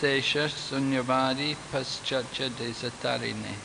Nirvishesha Sunyavadi Paschacha Desatarine.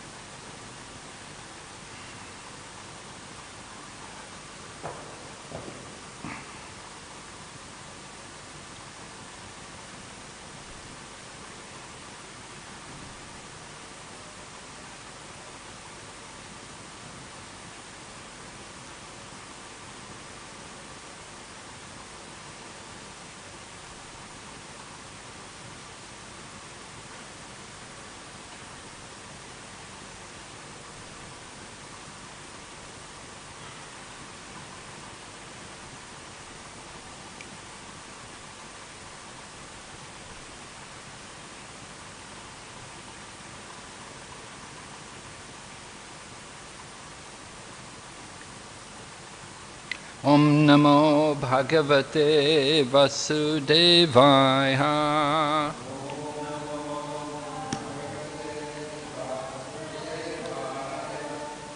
Om Namo Bhagavate Vasudevaya.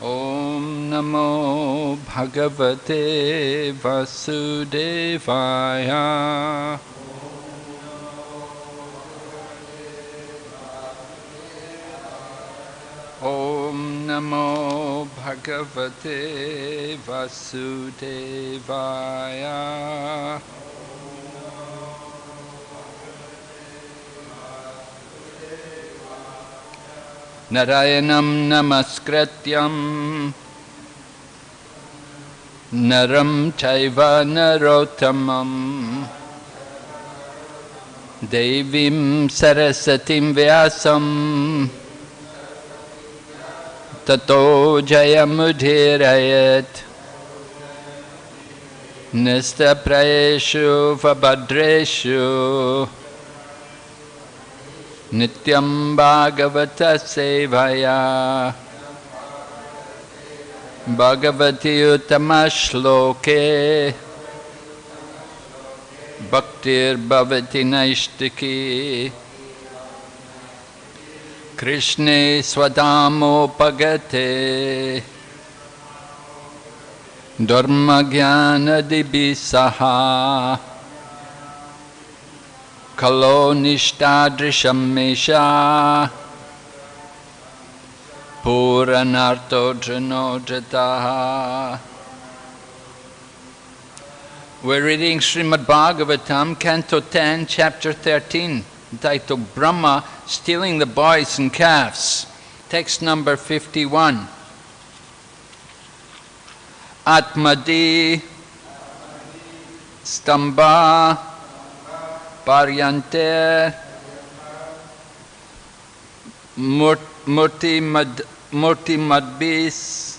Om Namo Bhagavate Vasudevaya. Om Namo Bhagavate Vasudevaya. Narayanam Namaskrityam Naram Chaiva Narottamam Devim Sarasatim Vyasam Tato Jayamudhirayat Nistaprayeshu Vabhadreshu Nityam Bhagavata Sevaya Bhagavati Uttama Shloke Bhaktir Bhavati Naishtaki Krishne Swadamo Pagate Dharma Jnana Dibisaha Kalo Nishtadrisham Mesha Puranarto Janojataha. We're reading Srimad Bhagavatam, Canto 10, Chapter 13, entitled Brahma Stealing the Boys and Calves. Text number 51. Atmadi Stamba Paryante Murti Madbis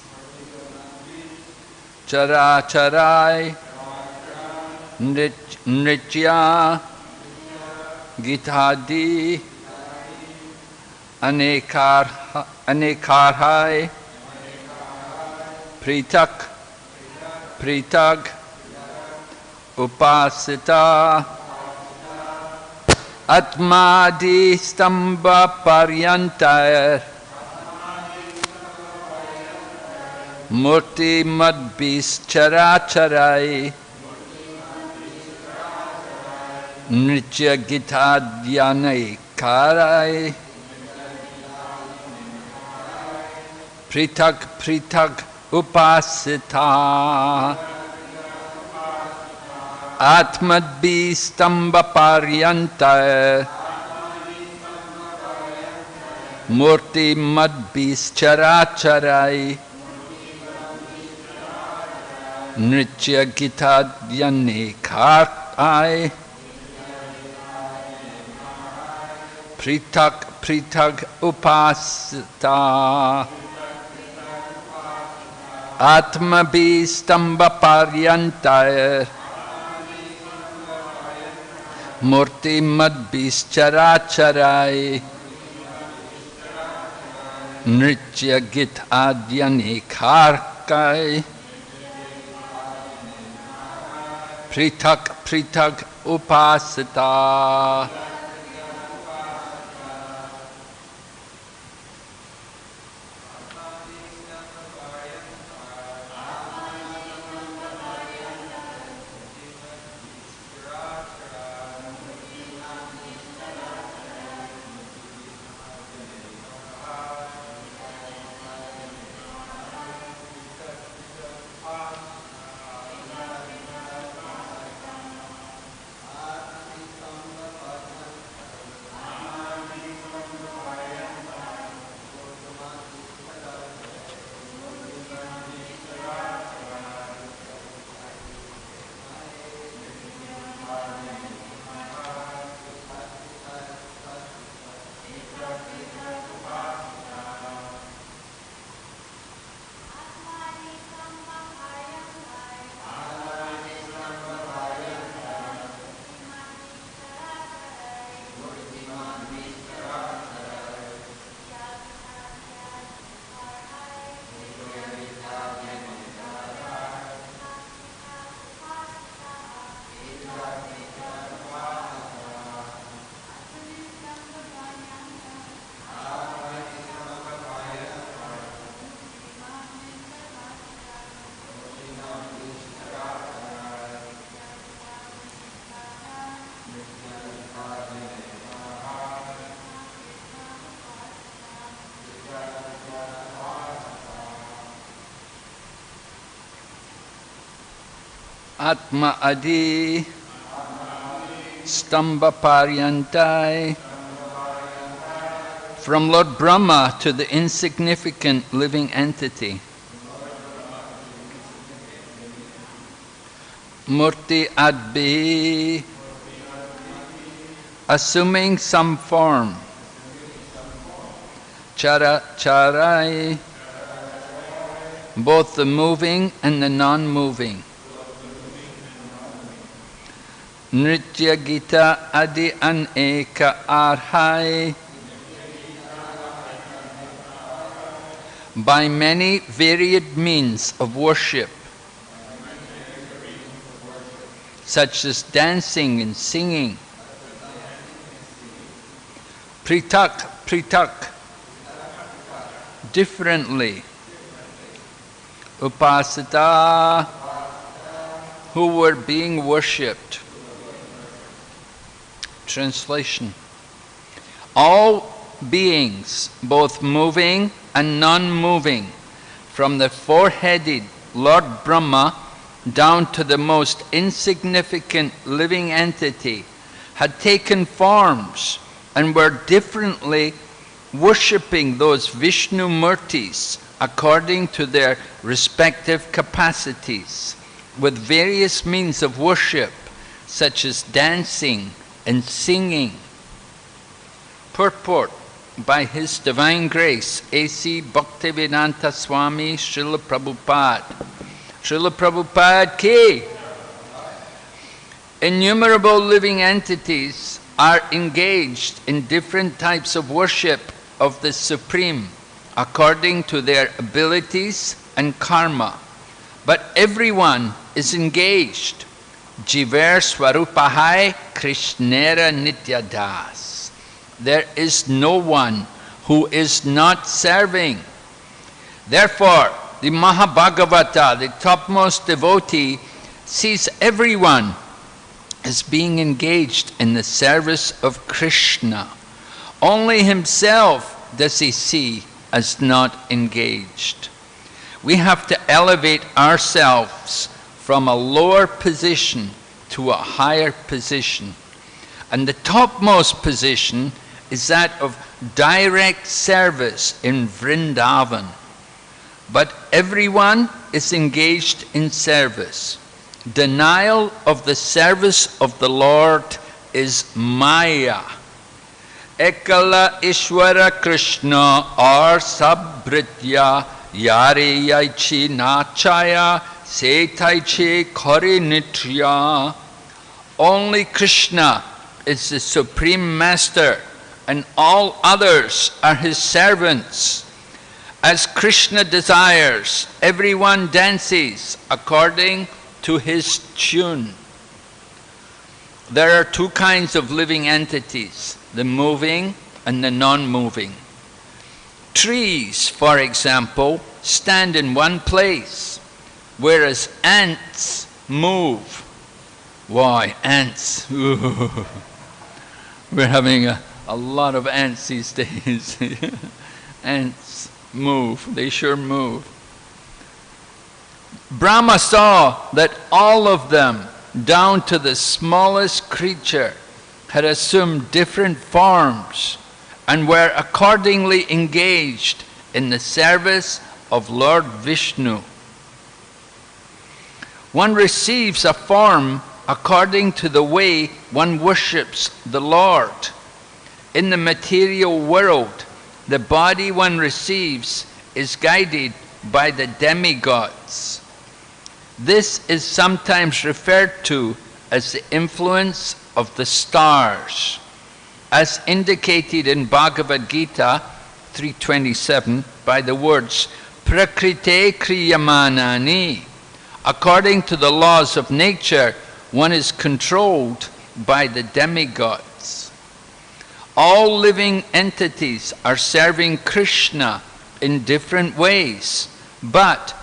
Chara Charai Nritya Githadi Anekarhai Pritag Upasita Atmadi Stamba Paryantayar Murti Madbis Characharai Nritya Gitadyanai Karai Pritag Upasita Atmadbi Stamba Paryanta Murti Madbis Characharai Nritya Gitadhyani Karai Pritag Upasita Atmabi Stamba Paryanta Murti Madbis Characharai Nritya Git Adyani Karkai Pritag Upasita. Atma Adi Stamba Paryantai, from Lord Brahma to the insignificant living entity. Murti Adbi, assuming some form. Charai, both the moving and the non-moving. Nritya Gita Adi Aneka Arhai, by many varied means of worship, such as dancing and singing. Pritak, differently. Upasita, who were being worshipped. Translation: all beings, both moving and non-moving, from the four-headed Lord Brahma down to the most insignificant living entity, had taken forms and were differently worshipping those Vishnu Murtis according to their respective capacities, with various means of worship, such as dancing and singing. Purport: by His Divine Grace, A.C. Bhaktivedanta Swami Srila Prabhupada. Srila Prabhupada ki! Innumerable living entities are engaged in different types of worship of the Supreme, according to their abilities and karma. But everyone is engaged. Jiver Swarupahai Krishnera Nityadas. There is no one who is not serving. Therefore, the Mahabhagavata, the topmost devotee, sees everyone as being engaged in the service of Krishna. Only himself does he see as not engaged. We have to elevate ourselves from a lower position to a higher position. And the topmost position is that of direct service in Vrindavan. But everyone is engaged in service. Denial of the service of the Lord is Maya. Ekala Ishwara Krishna or Sabritya Yare Yaichi Nachaya Setaiche Kore Nitriya. Only Krishna is the Supreme Master, and all others are his servants. As Krishna desires, everyone dances according to his tune. There are two kinds of living entities, the moving and the non-moving. Trees, for example, stand in one place, whereas ants move. Why, ants? Ooh. We're having a lot of ants these days. Ants move, they sure move. Brahma saw that all of them, down to the smallest creature, had assumed different forms and were accordingly engaged in the service of Lord Vishnu. One receives a form according to the way one worships the Lord. In the material world, the body one receives is guided by the demigods. This is sometimes referred to as the influence of the stars, as indicated in Bhagavad Gita 3:27 by the words Prakrite Kriyamanani. According to the laws of nature, one is controlled by the demigods. All living entities are serving Krishna in different ways, but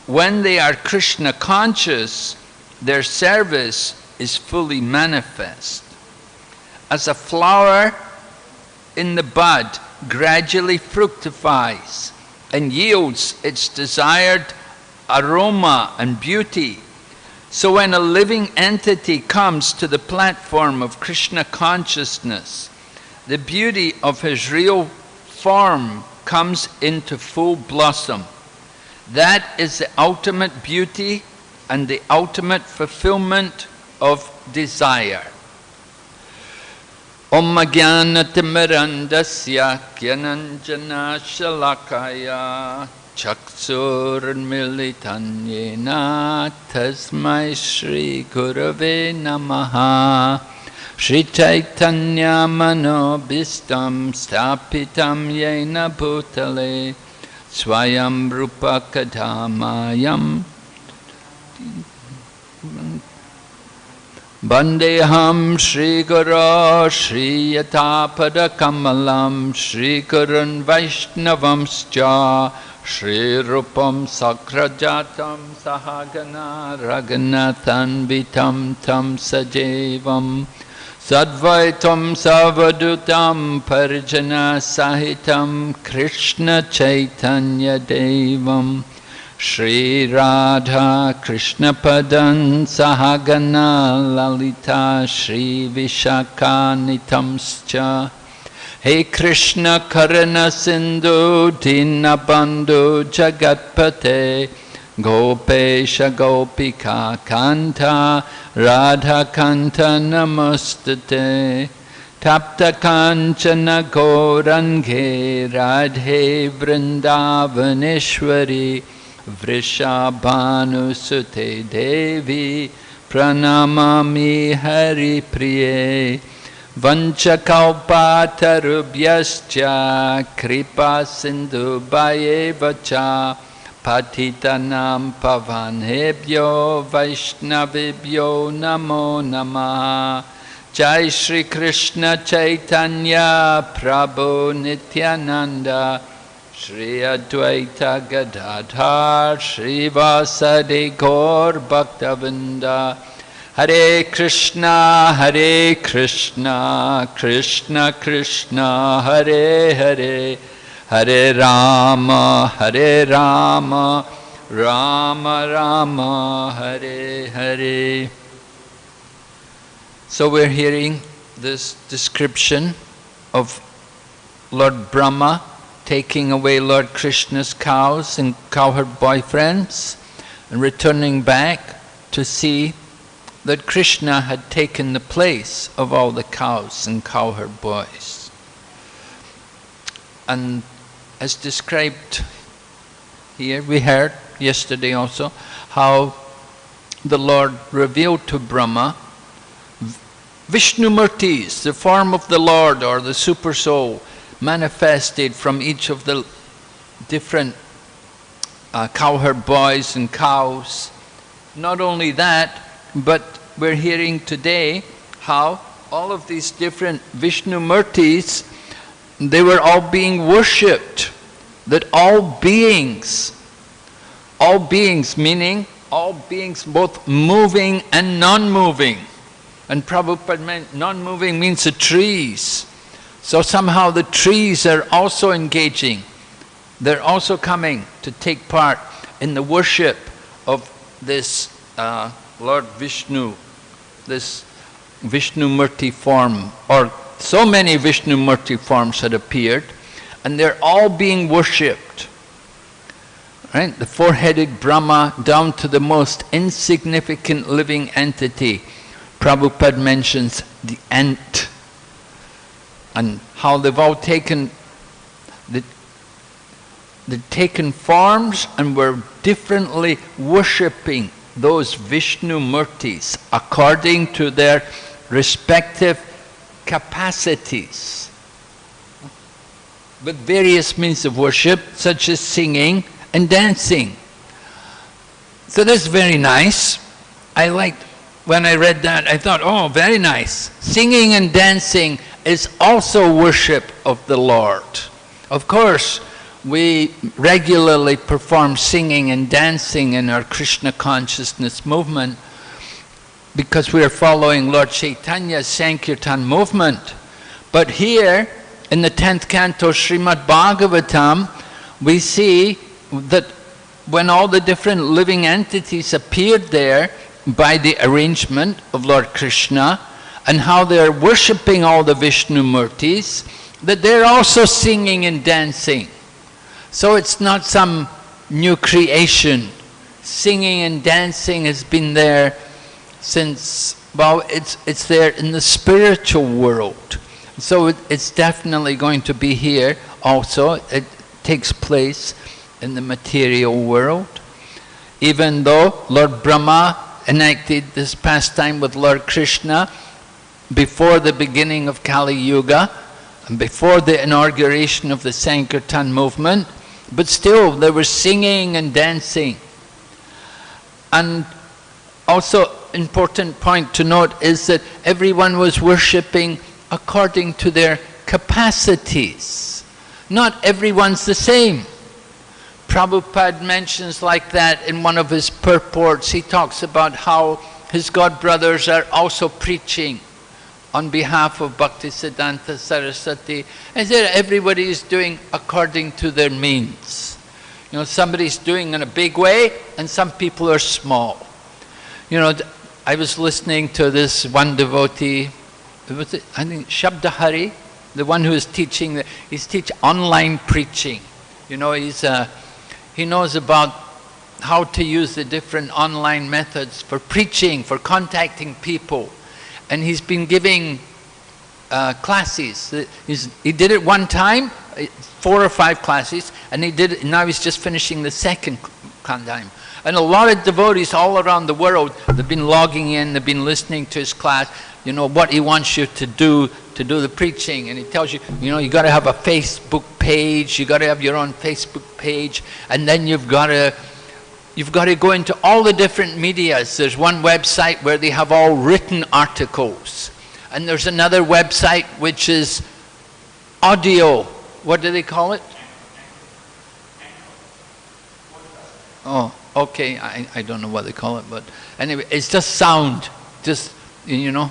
when they are Krishna conscious, their service is fully manifest. As a flower in the bud gradually fructifies and yields its desired aroma and beauty, So when a living entity comes to the platform of Krishna consciousness, the beauty of his real form comes into full blossom. That is the ultimate beauty and the ultimate fulfillment of desire. Om Jnana-timirandasya Gyananjana Shalakaya Chaksurmilitan Yena Tasmai Shri Gurave Namaha Shri Chaitanya Manobhistam Stapitam Yena Bhutale Swayam Rupa Kadhamayam Bandeham Shri Guru Shri Yatapada Kamalam Shri Gurun Vaishnavamscha Shri Rupam Sakrajatam Sahagana Raghunathan Vitam Tam Sajevam Sadvaitam Savadutam Parijana Sahitam Krishna Chaitanya Devam Shri Radha Krishna Padan Sahagana Lalita Shri Vishaka Nitamscha Hey Krishna Karana Sindhu Dinabandhu Jagatpate Gopesha Gopika Kanta Radha Kanta Namastate Tapta Kanchana Gaurange Radhe Vrindavaneshwari Vrishabhanusute Devi Pranamami Hari Priye Vanchakalpatarubhyascha Kripa Sindhu Bhayevacha Patitanam Pavanebhyo Vaishnavibhyo Namo Namaha Jai Shri Krishna Chaitanya Prabhu Nityananda Shri Advaita Gadadhar Shri Vasadi Gaur Bhaktavinda Hare Krishna Krishna Krishna Hare Hare Hare Rama Rama Rama Hare Hare. So we're hearing this description of Lord Brahma taking away Lord Krishna's cows and cowherd boyfriends and returning back to see that Krishna had taken the place of all the cows and cowherd boys. And as described here, we heard yesterday also how the Lord revealed to Brahma Vishnumurtis, the form of the Lord or the super soul, manifested from each of the different cowherd boys and cows. Not only that, but we're hearing today how all of these different Vishnumurtis, they were all being worshipped. That all beings meaning all beings both moving and non-moving. And Prabhupada meant non-moving means the trees. So somehow the trees are also engaging. They're also coming to take part in the worship of this Lord Vishnu, this Vishnumurti form, or so many Vishnumurti forms had appeared, and they're all being worshipped. Right? The four-headed Brahma down to the most insignificant living entity. Prabhupada mentions the ant, and how they've all taken forms and were differently worshipping those Vishnu Murtis according to their respective capacities, with various means of worship such as singing and dancing. So that's very nice. I liked when I read that, I thought, oh, very nice. Singing and dancing is also worship of the Lord. Of course, we regularly perform singing and dancing in our Krishna consciousness movement because we are following Lord Chaitanya's Sankirtan movement. But here, in the 10th canto Srimad Bhagavatam, we see that when all the different living entities appeared there, by the arrangement of Lord Krishna, and how they're worshipping all the Vishnu Murtis, that they're also singing and dancing. So it's not some new creation. Singing and dancing has been there since, well, it's there in the spiritual world. So it's definitely going to be here also. It takes place in the material world. Even though Lord Brahma enacted this pastime with Lord Krishna before the beginning of Kali Yuga and before the inauguration of the Sankirtan movement, but still they were singing and dancing. And also important point to note is that everyone was worshipping according to their capacities. Not everyone's the same. Prabhupada mentions like that in one of his purports. He talks about how his godbrothers are also preaching on behalf of Bhaktisiddhanta Saraswati. And that everybody is doing according to their means. You know, somebody's doing in a big way and some people are small. You know, I was listening to this one devotee, I think Shabdahari, the one who is teaching, he's teaching online preaching. You know, he knows about how to use the different online methods for preaching, for contacting people. And he's been giving classes. He did it one time, 4 or 5 classes, and he did it, now he's just finishing the second time. And a lot of devotees all around the world, they've been logging in, they've been listening to his class, you know, what he wants you to do the preaching. And he tells you, you know, you got to have a Facebook page, you got to have your own Facebook page, and then you've got to go into all the different medias. There's one website where they have all written articles. And there's another website which is audio. What do they call it? Oh, okay, I don't know what they call it, but anyway, it's just sound, just, you know.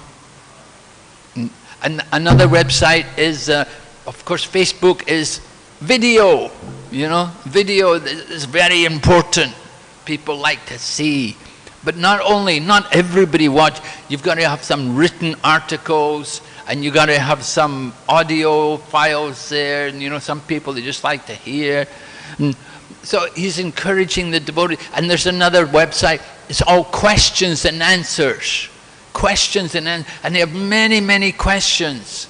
And another website is, of course, Facebook is video, you know. Video is very important. People like to see. But not everybody watch. You've got to have some written articles, and you've got to have some audio files there, and you know, some people, they just like to hear. And so he's encouraging the devotees. And there's another website, it's all questions and answers. Questions and answers, and they have many, many questions.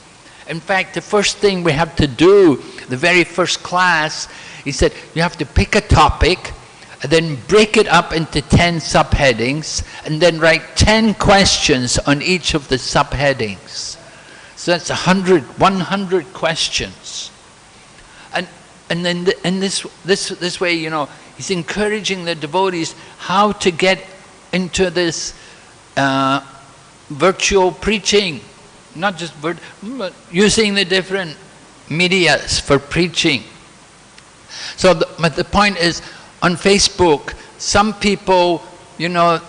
In fact, the first thing we have to do, the very first class, he said, you have to pick a topic, and then break it up into 10 subheadings, and then write 10 questions on each of the subheadings. So that's 100 questions. And then in this way, you know, he's encouraging the devotees how to get into this virtual preaching, not just but using the different medias for preaching. So the point is, on Facebook, some people, you know,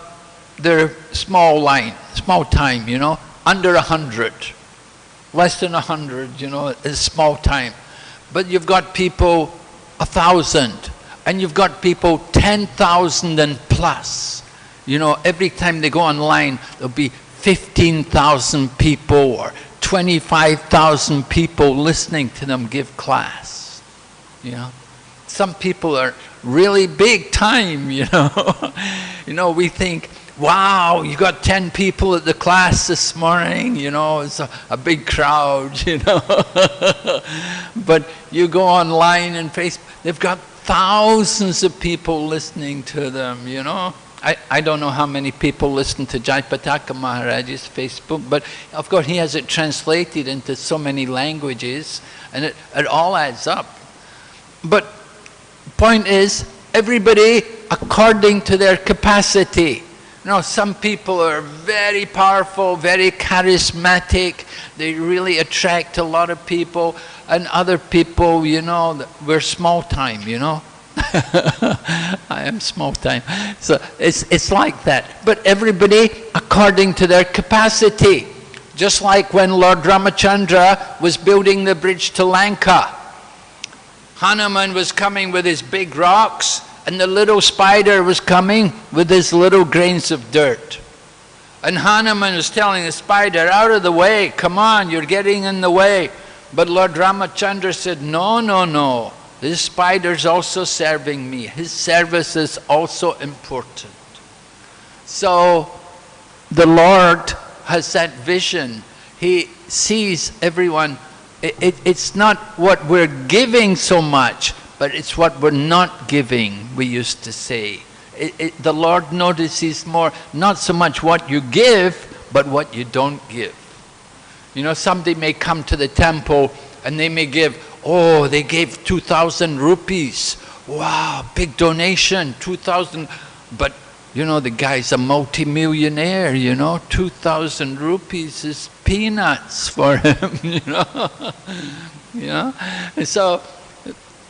they're small time, you know, under 100, less than 100, you know, is small time. But you've got people 1,000, and you've got people 10,000 and plus. You know, every time they go online, there'll be 15,000 people or 25,000 people listening to them give class. You know, some people are really big time, you know. You know, we think, wow, you got 10 people at the class this morning, you know, it's a big crowd, you know. But you go online and Facebook, they've got thousands of people listening to them, you know. I don't know how many people listen to Jayapataka Maharaj's Facebook, but of course he has it translated into so many languages, and it all adds up. But point is, everybody according to their capacity. You know, some people are very powerful, very charismatic, they really attract a lot of people, and other people, you know, we're small time, you know. I am small time. So it's like that. But everybody according to their capacity. Just like when Lord Ramachandra was building the bridge to Lanka. Hanuman was coming with his big rocks, and the little spider was coming with his little grains of dirt. And Hanuman was telling the spider, out of the way, come on, you're getting in the way. But Lord Ramachandra said, no, no, no. This spider's also serving me. His service is also important. So the Lord has that vision. He sees everyone. It's not what we're giving so much, but it's what we're not giving, we used to say. The Lord notices more, not so much what you give, but what you don't give. You know, somebody may come to the temple and they may give, oh, they gave 2,000 rupees. Wow, big donation, 2,000. But, you know, the guy's a multi-millionaire, you know, 2,000 rupees is peanuts for him, you know. You know? And so,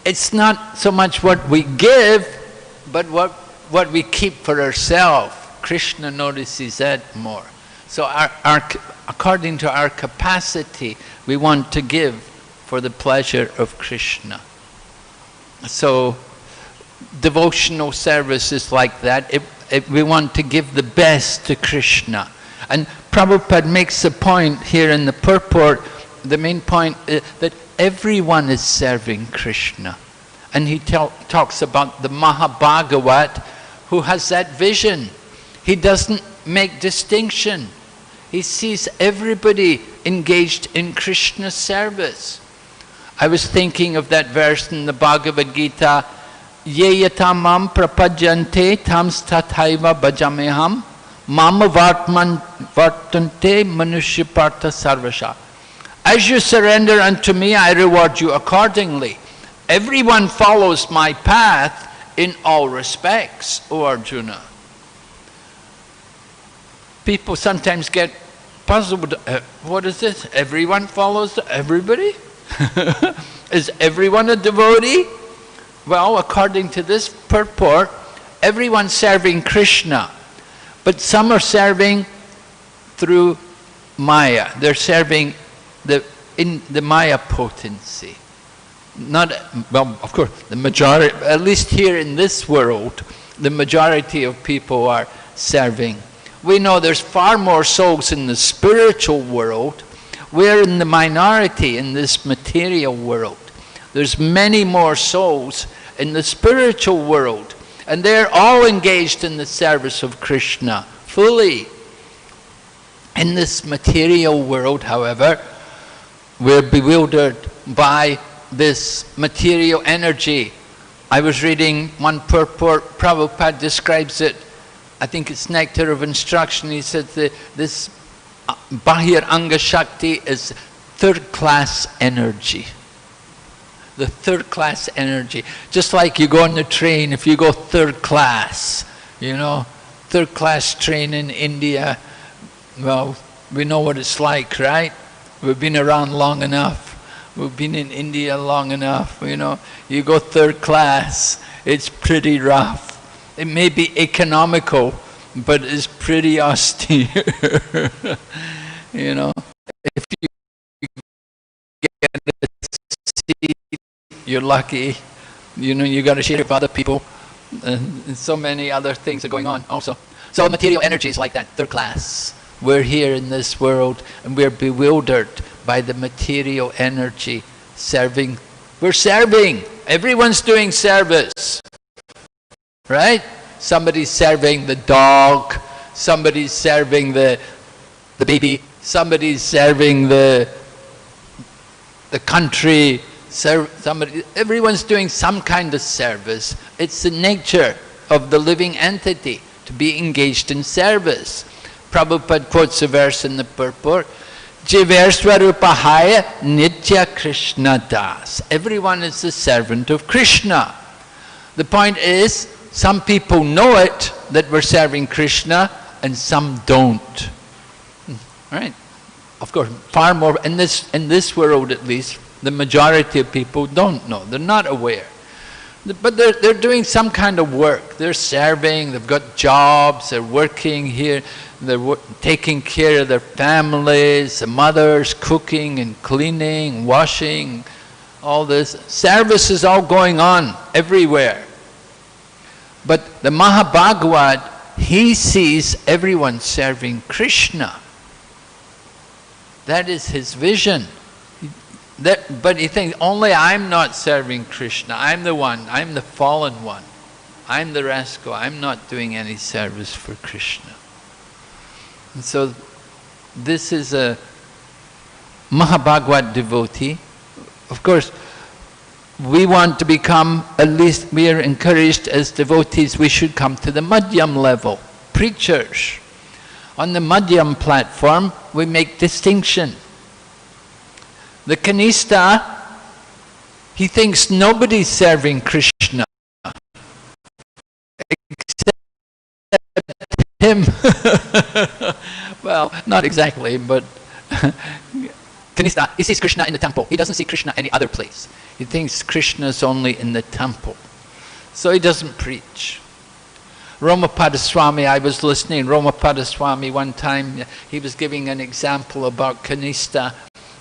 it's not so much what we give, but what we keep for ourselves. Krishna notices that more. So according to our capacity, we want to give for the pleasure of Krishna. So devotional service is like that. We want to give the best to Krishna. And Prabhupada makes a point here in the purport, the main point is that everyone is serving Krishna. And he talks about the Mahabhagavat, who has that vision. He doesn't make distinction. He sees everybody engaged in Krishna's service. I was thinking of that verse in the Bhagavad Gita, Ye yatamam prapajante tams tathaiva bhajameham mama vartante manushyapartha sarvasha. As you surrender unto me, I reward you accordingly. Everyone follows my path in all respects, O Arjuna. People sometimes get puzzled. What is this? Everyone follows everybody? Is everyone a devotee? Well, according to this purport, everyone's serving Krishna. But some are serving through Maya. They're serving in the Maya potency. Not, well, of course, the majority, at least here in this world, the majority of people are serving. We know there's far more souls in the spiritual world. We're in the minority in this material world. There's many more souls in the spiritual world, and they're all engaged in the service of Krishna, fully. In this material world, however, we're bewildered by this material energy. I was reading one purport, Prabhupada describes it, I think it's Nectar of Instruction. He said that this Bahir Anga Shakti is third-class energy. The third-class energy. Just like you go on the train, if you go third class, you know, third-class train in India, well, we know what it's like, right? We've been around long enough. We've been in India long enough, you know. You go third class, it's pretty rough. It may be economical, but it's pretty austere. You know, if you get a seat, you're lucky. You know, you got to share with other people. And so many other things are going on also. So material energy is like that, third class. We're here in this world and we're bewildered by the material energy serving. We're serving. Everyone's doing service. Right? Somebody's serving the dog. Somebody's serving the baby. Somebody's serving the country. Everyone's doing some kind of service. It's the nature of the living entity to be engaged in service. Prabhupada quotes a verse in the purport, Jiverswarupahaya Nitya Krishna Das. Everyone is the servant of Krishna. The point is, some people know it, that we're serving Krishna, and some don't. Right? Of course, far more, in this world at least, the majority of people don't know. They're not aware. But they're doing some kind of work. They're serving, they've got jobs, they're working here, they're taking care of their families, the mothers, cooking and cleaning, washing, all this. Service is all going on everywhere. But the Mahabhagavat, he sees everyone serving Krishna. That is his vision. But he thinks, only I'm not serving Krishna. I'm the one, I'm the fallen one. I'm the rascal, I'm not doing any service for Krishna. And so this is a Mahabhagavad devotee. Of course, we want to become, at least we are encouraged as devotees, we should come to the Madhyam level, preachers. On the Madhyam platform, we make distinction. The Kanista, he thinks nobody's serving Krishna except him. Well, not exactly, but Kanista, he sees Krishna in the temple. He doesn't see Krishna any other place. He thinks Krishna is only in the temple. So he doesn't preach. Romapada Swami, I was listening, Romapada Swami one time, he was giving an example about Kanista.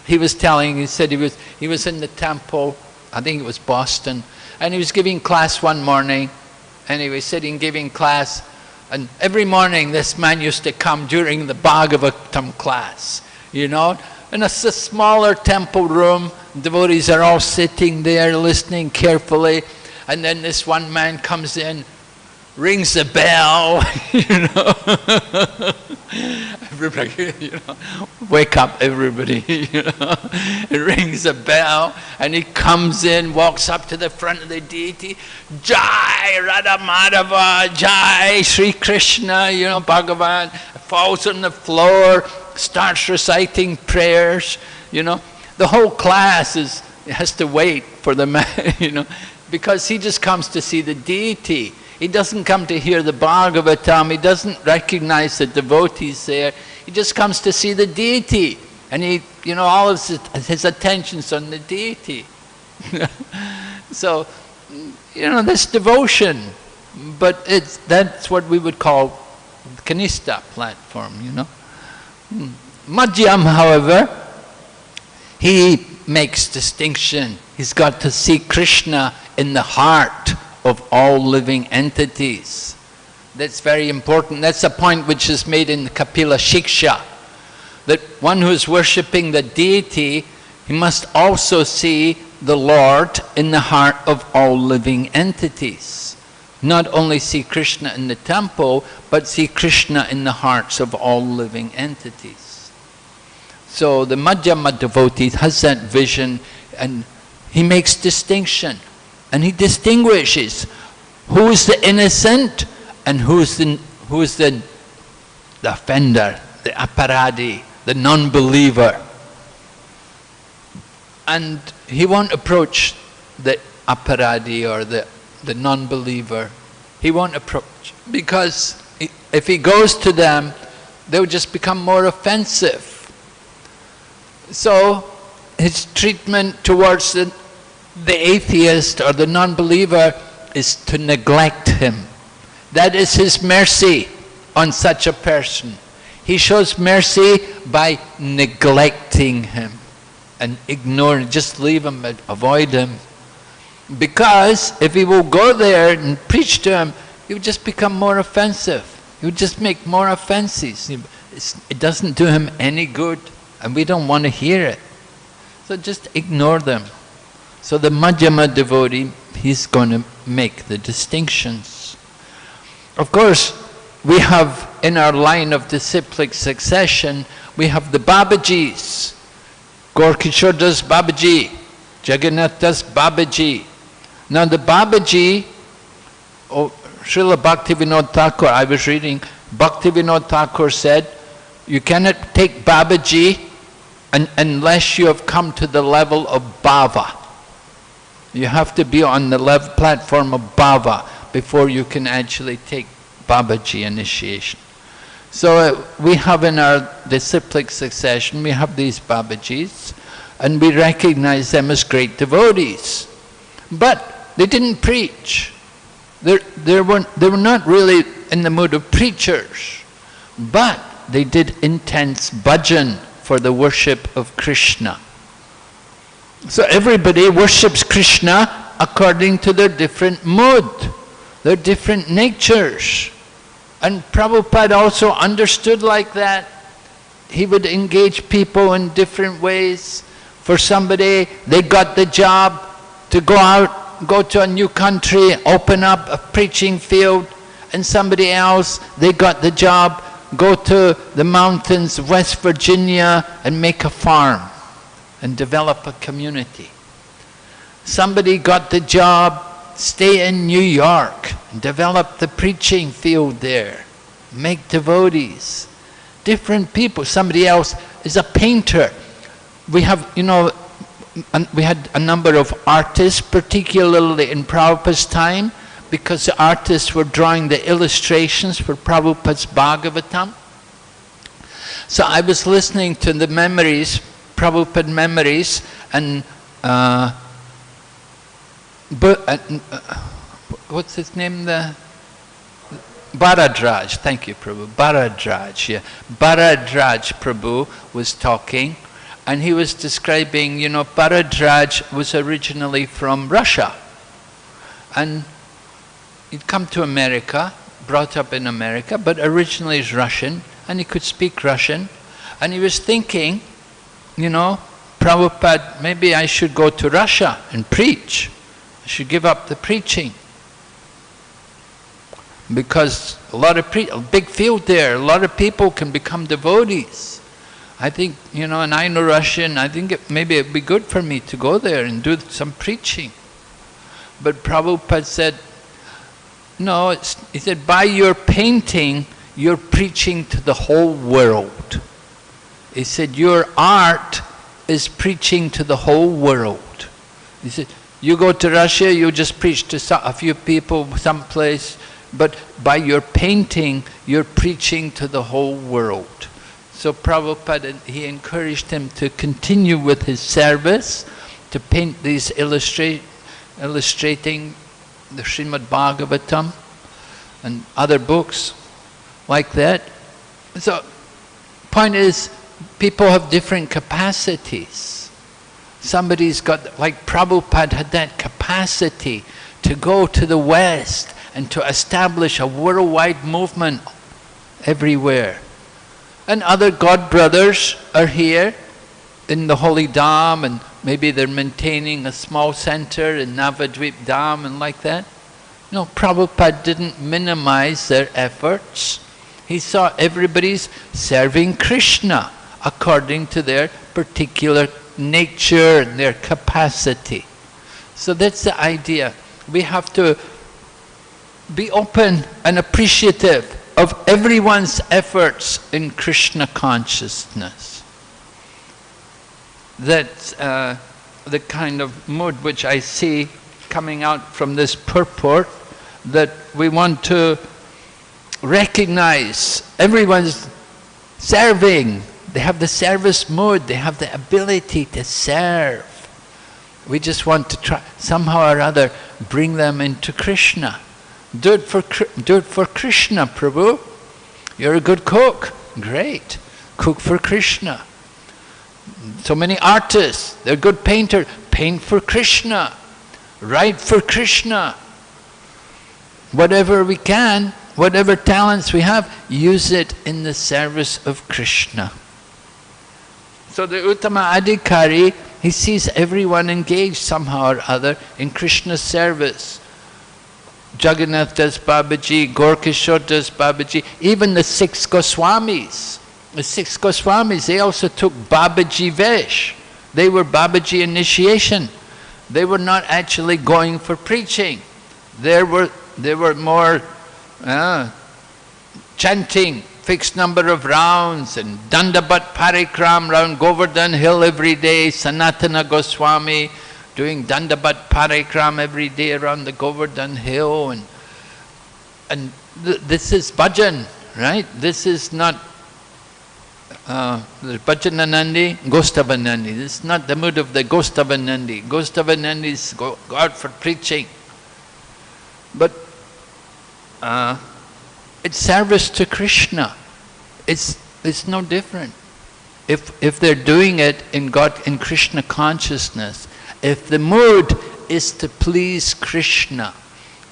He was telling, he said he was in the temple, I think it was Boston, and he was giving class one morning, and he was sitting giving class, and every morning this man used to come during the Bhagavatam class, you know, and it's a smaller temple room, devotees are all sitting there listening carefully, and then this one man comes in, rings the bell, you know. Everybody, you know, wake up everybody, you know. It rings a bell and he comes in, walks up to the front of the deity, Jai Radha Madhava, Jai Sri Krishna, you know, Bhagavan, falls on the floor, starts reciting prayers, you know. The whole class has to wait for the man, you know, because he just comes to see the deity. He doesn't come to hear the Bhagavatam, he doesn't recognize the devotees there, he just comes to see the deity. And he, you know, all of his attention's on the deity. So, you know, this devotion, but that's what we would call Kanista platform, you know. Madhyam, however, he makes distinction. He's got to see Krishna in the heart of all living entities. That's very important. That's a point which is made in the Kapila Shiksha, that one who is worshipping the deity, he must also see the Lord in the heart of all living entities. Not only see Krishna in the temple, but see Krishna in the hearts of all living entities. So the Madhyama devotee has that vision, and he makes distinction. And he distinguishes who is the innocent and who is the offender, the aparadi, the non-believer. And he won't approach the aparadi or the non-believer. He won't approach, because if he goes to them, they'll just become more offensive. So his treatment towards the atheist or the non-believer is to neglect him. That is his mercy on such a person. He shows mercy by neglecting him and ignoring, just leave him, avoid him. Because if he will go there and preach to him, he will just become more offensive. He will just make more offenses. It doesn't do him any good, and we don't want to hear it. So just ignore them. So the Madhyama devotee, he's going to make the distinctions. Of course, we have in our line of disciplic succession, we have the Babajis. Gaur Kishore Das Babaji, Jagannath Das Babaji. Now the Babaji, Srila Bhaktivinoda Thakur, I was reading, Bhaktivinoda Thakur said, you cannot take Babaji unless you have come to the level of Bhava. You have to be on the platform of Bhava before you can actually take Babaji initiation. So we have in our disciplic succession, we have these Babajis, and we recognize them as great devotees. But they didn't preach. They were not really in the mood of preachers, but they did intense bhajan for the worship of Krishna. So everybody worships Krishna according to their different mood, their different natures. And Prabhupada also understood like that. He would engage people in different ways. For somebody, they got the job to go out, go to a new country, open up a preaching field. And somebody else, they got the job, go to the mountains of West Virginia and make a farm and develop a community. Somebody got the job, stay in New York and develop the preaching field there, make devotees. Different people. Somebody else is a painter. We have, we had a number of artists, particularly in Prabhupada's time, because the artists were drawing the illustrations for Prabhupada's Bhagavatam. So I was listening to the memories, Prabhupada memories, and what's his name? Bharadraj, thank you Prabhu, Bharadraj, yeah. Bharadraj Prabhu was talking, and he was describing, Bharadraj was originally from Russia. And he'd come to America, brought up in America, but originally he's Russian, and he could speak Russian. And he was thinking, Prabhupada, maybe I should go to Russia and preach. I should give up the preaching. Because a big field there, a lot of people can become devotees. I think, and I know Russian, I think maybe it'd be good for me to go there and do some preaching. But Prabhupada said, no, he said, by your painting, you're preaching to the whole world. He said, your art is preaching to the whole world. He said, you go to Russia, you just preach to a few people someplace, but by your painting, you're preaching to the whole world. So Prabhupada, he encouraged him to continue with his service, to paint these illustrating the Srimad Bhagavatam and other books like that. So, point is, people have different capacities. Somebody's got, like Prabhupada had that capacity to go to the West and to establish a worldwide movement everywhere. And other God brothers are here in the Holy Dham, and maybe they're maintaining a small center in Navadvip Dham and like that. No, Prabhupada didn't minimize their efforts. He saw everybody's serving Krishna according to their particular nature and their capacity. So that's the idea. We have to be open and appreciative of everyone's efforts in Krishna consciousness. That's the kind of mood which I see coming out from this purport, that we want to recognize everyone's serving. They have the service mood, they have the ability to serve. We just want to try, somehow or other, bring them into Krishna. Do it for Krishna, Prabhu. You're a good cook. Great. Cook for Krishna. So many artists, they're good painters. Paint for Krishna. Write for Krishna. Whatever we can, whatever talents we have, use it in the service of Krishna. So the Uttama Adhikari, he sees everyone engaged somehow or other in Krishna's service. Jagannath Das Babaji, Gorkishore Das Babaji, even the 6 Goswamis. The 6 Goswamis, they also took Babaji Vesh. They were Babaji initiation. They were not actually going for preaching. They were more chanting, fixed number of rounds, and Dandabat Parikram round Govardhan Hill every day. Sanatana Goswami doing Dandabat Parikram every day around the Govardhan Hill, and this is bhajan, right? This is not Bhajananandi, Gostavanandi. This is not the mood of the Gostavanandi. Gostavanandis go out for preaching. But it's service to Krishna. It's no different. If they're doing it in Krishna consciousness, if the mood is to please Krishna,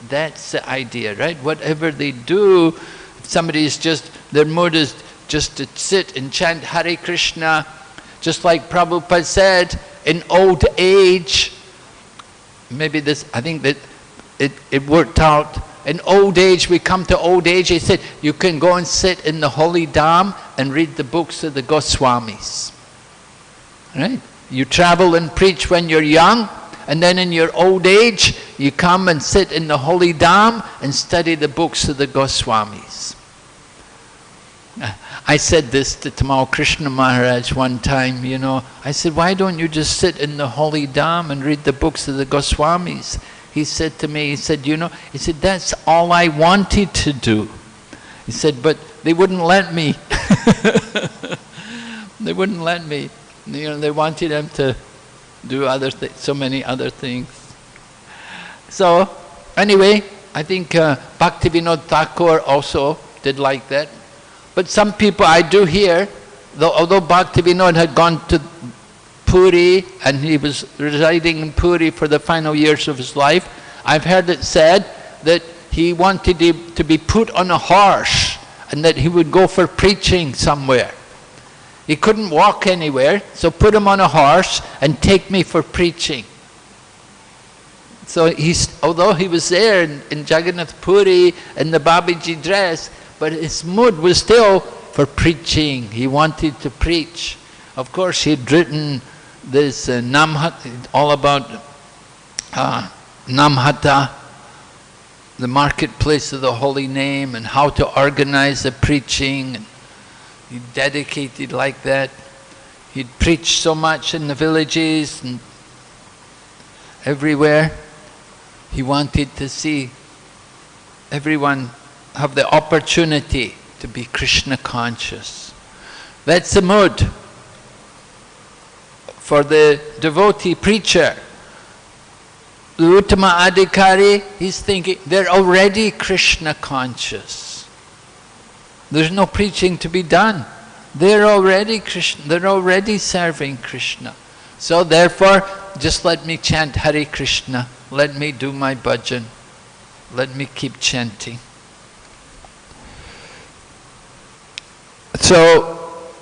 that's the idea, right? Whatever they do, if their mood is just to sit and chant Hare Krishna, just like Prabhupada said, in old age, maybe this, I think that it worked out. In old age, we come to old age, he said, you can go and sit in the holy Dham and read the books of the Goswamis. Right? You travel and preach when you're young, and then in your old age, you come and sit in the holy Dham and study the books of the Goswamis. I said this to Tamal Krishna Maharaj one time, you know. I said, why don't you just sit in the holy Dham and read the books of the Goswamis? He said to me, he said, that's all I wanted to do. He said, but they wouldn't let me. They wouldn't let me. You know, they wanted them to do so many other things. So, anyway, I think Bhaktivinoda Thakur also did like that. But some people I do hear, although Bhaktivinoda had gone to Puri and he was residing in Puri for the final years of his life, I've heard it said that he wanted to be put on a horse and that he would go for preaching somewhere. He couldn't walk anywhere, so put him on a horse and take me for preaching. So although he was there in Jagannath Puri in the Babiji dress, but his mood was still for preaching. He wanted to preach. Of course, he'd written this Namhata, all about Namhata, the marketplace of the holy name, and how to organize the preaching. And he dedicated like that. He'd preach so much in the villages and everywhere. He wanted to see everyone have the opportunity to be Krishna conscious. That's the mood for the devotee preacher. The Uttama Adhikari, he's thinking, they're already Krishna conscious. There's no preaching to be done. They're already Krishna, they're already serving Krishna. So therefore, just let me chant Hare Krishna. Let me do my bhajan. Let me keep chanting. So,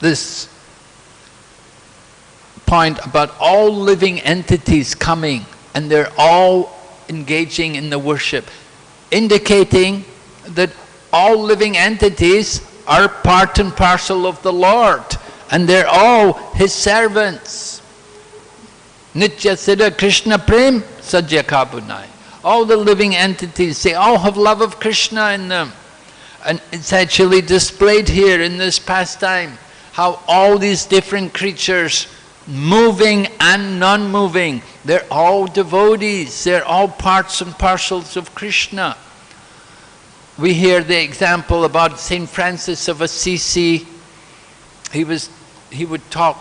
this point about all living entities coming and they're all engaging in the worship, indicating that all living entities are part and parcel of the Lord and they're all His servants. Nitya Siddha Krishna Prem Sajya Kabunai. All the living entities, they all have love of Krishna in them. And it's actually displayed here in this pastime, how all these different creatures, moving and non-moving, they're all devotees, they're all parts and parcels of Krishna. We hear the example about St. Francis of Assisi. He would talk,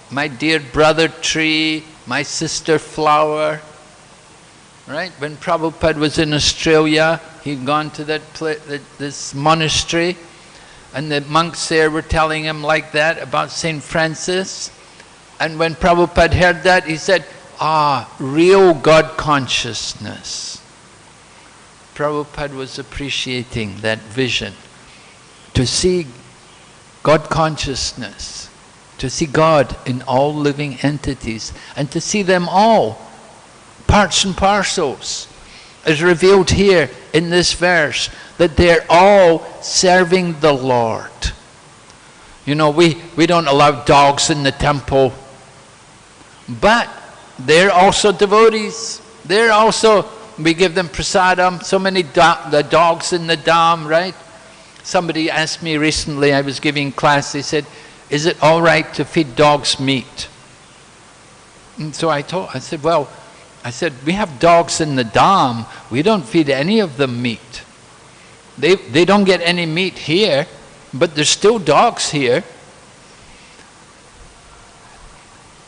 my dear brother tree, my sister flower. Right? When Prabhupada was in Australia, he'd gone to this monastery, and the monks there were telling him like that about St. Francis. And when Prabhupada heard that, he said, real God consciousness. Prabhupada was appreciating that vision. To see God consciousness, to see God in all living entities, and to see them all, parts and parcels, is revealed here in this verse, that they're all serving the Lord. You know, we don't allow dogs in the temple, but they're also devotees. They're also, we give them prasadam, so many the dogs in the Dham, right? Somebody asked me recently, I was giving class, they said, is it all right to feed dogs meat? And so I said, well, we have dogs in the Dham, we don't feed any of them meat. They don't get any meat here, but there's still dogs here.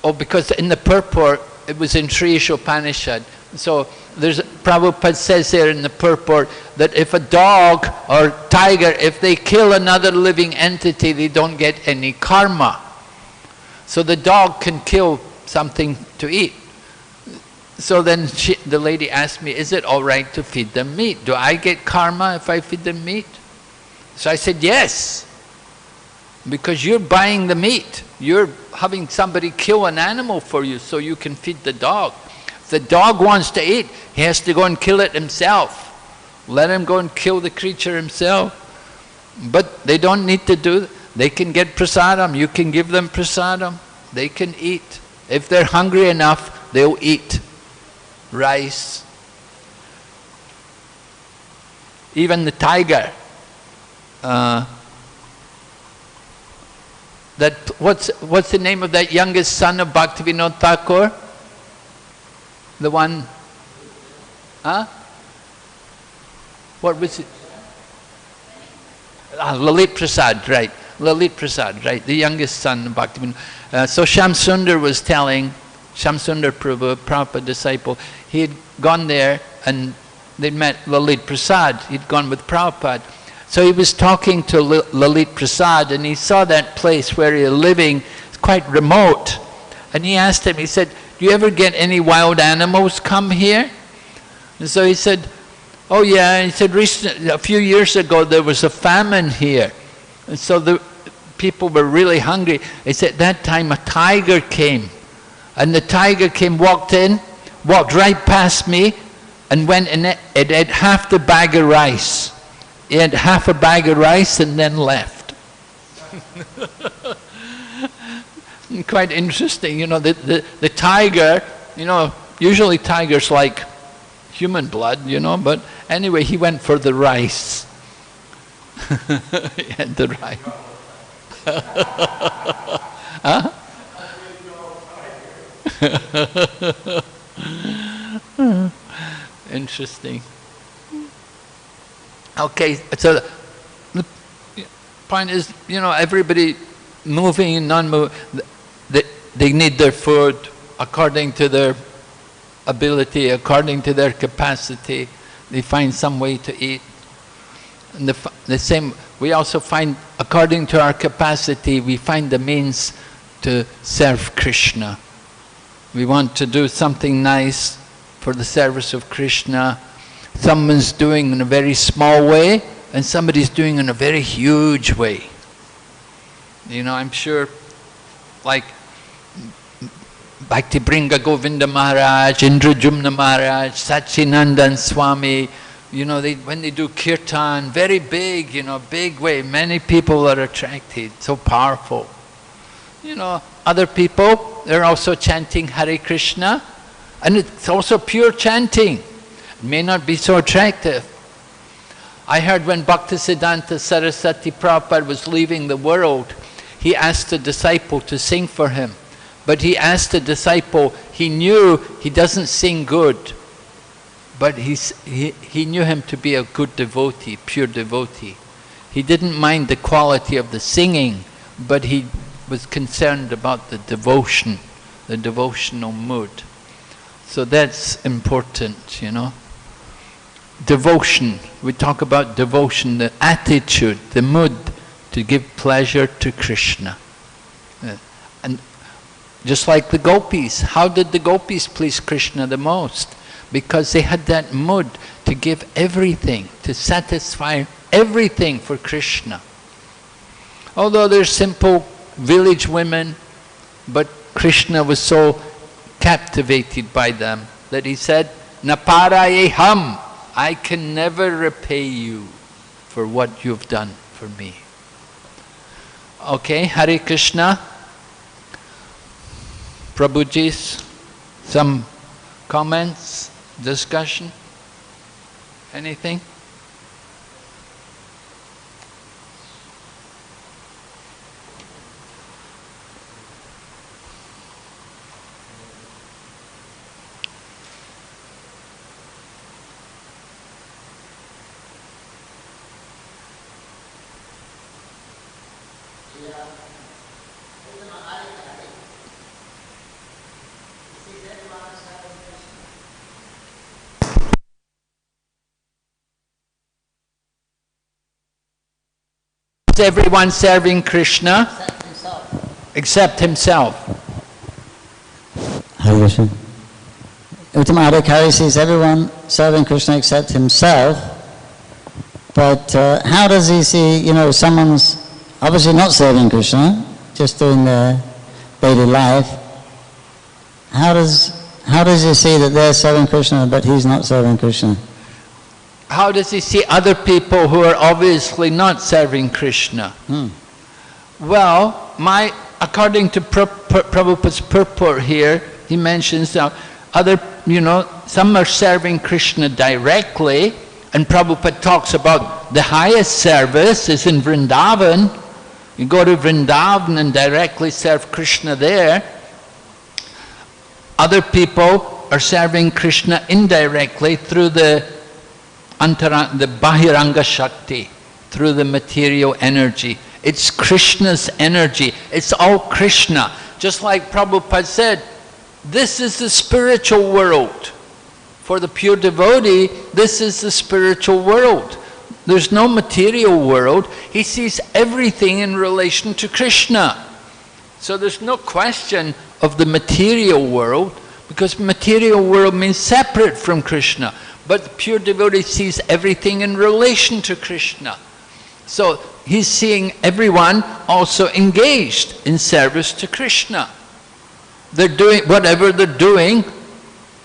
Oh, because in the purport, it was in Sri Ishopanishad. So Prabhupada says there in the purport that if a dog or tiger, if they kill another living entity, they don't get any karma. So the dog can kill something to eat. So then the lady asked me, is it all right to feed them meat? Do I get karma if I feed them meat? So I said, yes. Because you're buying the meat. You're having somebody kill an animal for you so you can feed the dog. If the dog wants to eat, he has to go and kill it himself. Let him go and kill the creature himself. But they don't need to do that. They can get prasadam. You can give them prasadam. They can eat. If they're hungry enough, they'll eat rice. Even the tiger. What's the name of that youngest son of Bhaktivinoda Thakur? The one, huh? What was it? Lalit Prasad, right. Lalit Prasad, right. The youngest son of Bhaktivinoda. So Shamsundar was telling, Shamsundar Prabhu, Prabhupada disciple, he had gone there and they met Lalit Prasad. He'd gone with Prabhupada. So he was talking to Lalit Prasad and he saw that place where he was living, it's quite remote. And he asked him, he said, do you ever get any wild animals come here? And so he said, oh yeah. And he said, a few years ago there was a famine here. And so the people were really hungry. He said, that time a tiger came. And the tiger came, walked in, walked right past me, and went and it ate half the bag of rice. He had half a bag of rice and then left. Quite interesting, you know, the tiger, you know, usually tigers like human blood, you know, but anyway, he went for the rice. He had the rice. Huh? Interesting. Okay, so the point is, you know, everybody moving and non-moving, they need their food according to their ability, according to their capacity. They find some way to eat. And the same, we also find, according to our capacity, we find the means to serve Krishna. We want to do something nice for the service of Krishna. Someone's doing in a very small way, and somebody's doing in a very huge way. You know, I'm sure, like Bhakti Bringa Govinda Maharaj, Indrajumna Maharaj, Satchinandan Swami, you know, when they do kirtan, very big, you know, big way, many people are attracted, so powerful. You know, other people, they're also chanting Hare Krishna, and it's also pure chanting. It may not be so attractive. I heard when Bhaktisiddhanta Saraswati Prabhupada was leaving the world, he asked a disciple to sing for him. But he asked the disciple, he knew he doesn't sing good, but he knew him to be a good devotee, pure devotee. He didn't mind the quality of the singing, but he was concerned about the devotion, the devotional mood. So that's important, you know. Devotion, we talk about devotion, the attitude, the mood to give pleasure to Krishna. And just like the gopis, how did the gopis please Krishna the most? Because they had that mood to give everything, to satisfy everything for Krishna. Although they're simple village women, but Krishna was so captivated by them that he said, Naparayeham, I can never repay you for what you've done for me. Okay, Hare Krishna. Prabhuji's, some comments, discussion, anything? Is everyone serving Krishna? Except himself. Hare Krishna. Uttama Adhikari sees everyone serving Krishna except himself, but how does he see, someone's obviously not serving Krishna, just doing their daily life? How does he see that they're serving Krishna but he's not serving Krishna? How does he see other people who are obviously not serving Krishna? Well, according to Prabhupada's purport here, he mentions that some are serving Krishna directly, and Prabhupada talks about the highest service is in Vrindavan. You go to Vrindavan and directly serve Krishna there. Other people are serving Krishna indirectly through the Bahiranga Shakti, through the material energy. It's Krishna's energy. It's all Krishna. Just like Prabhupada said, this is the spiritual world. For the pure devotee, this is the spiritual world. There's no material world. He sees everything in relation to Krishna. So there's no question of the material world, because material world means separate from Krishna. But the pure devotee sees everything in relation to Krishna. So he's seeing everyone also engaged in service to Krishna. They're doing whatever they're doing,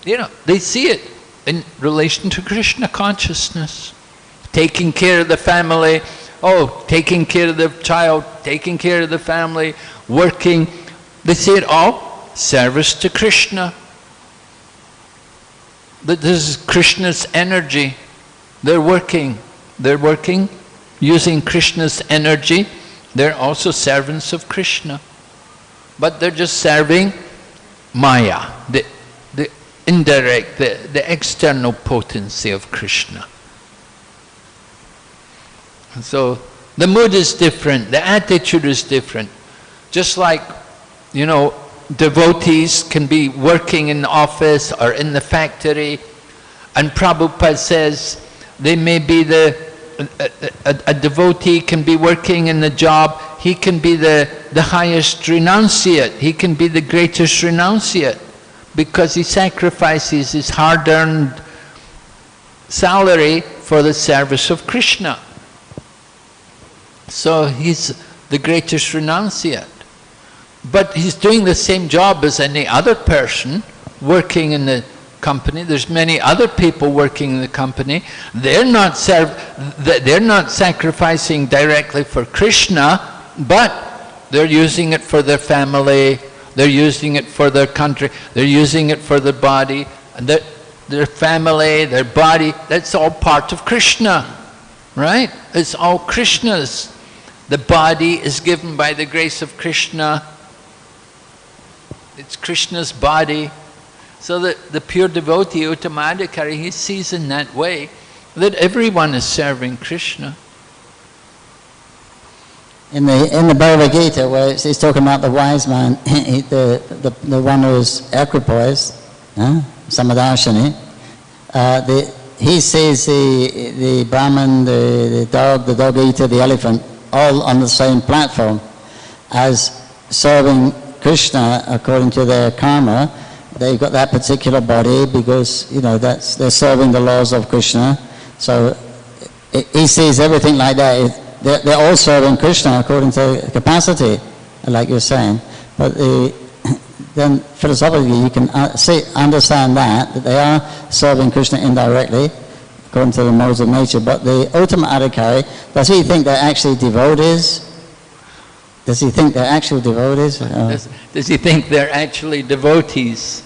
they see it in relation to Krishna consciousness. Taking care of the family, taking care of the child, taking care of the family, working. They see it all service to Krishna. But this is Krishna's energy. They're working using Krishna's energy. They're also servants of Krishna. But they're just serving Maya, the indirect, the external potency of Krishna. And so the mood is different, the attitude is different. Just like, devotees can be working in the office or in the factory, and Prabhupada says they may be a devotee can be working in the job, he can be the highest renunciate, he can be the greatest renunciate, because he sacrifices his hard-earned salary for the service of Krishna. So he's the greatest renunciate. But he's doing the same job as any other person working in the company. There's many other people working in the company. They're not sacrificing directly for Krishna, but they're using it for their family, they're using it for their country, they're using it for their body, and their family, their body, that's all part of Krishna, right? It's all Krishna's. The body is given by the grace of Krishna. It's Krishna's body. So that the pure devotee, Uttama Adhikari, he sees in that way that everyone is serving Krishna. In the Bhagavad Gita, where it's talking about the wise man, the one who's equipoised, Samadarshini, he sees the Brahman, the dog eater, the elephant, all on the same platform as serving Krishna according to their karma. They've got that particular body because, they're serving the laws of Krishna. So he sees everything like that. They're all serving Krishna according to capacity, like you're saying. But then philosophically you can understand that they are serving Krishna indirectly, according to the modes of nature. But the Uttama Adhikari, does he think they're actually devotees? Does he think they're actual devotees? Does he think they're actually devotees?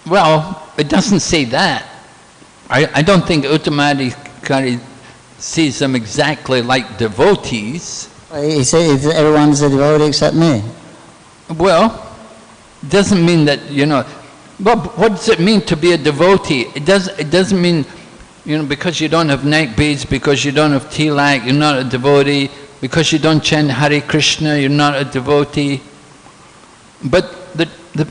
Well, it doesn't say that. I don't think Uttama Adhikari sees them exactly like devotees. He says everyone's a devotee except me. Well, it doesn't mean that, well, what does it mean to be a devotee? It doesn't mean, because you don't have neck beads, because you don't have tilak, you're not a devotee. Because you don't chant Hare Krishna, you're not a devotee. But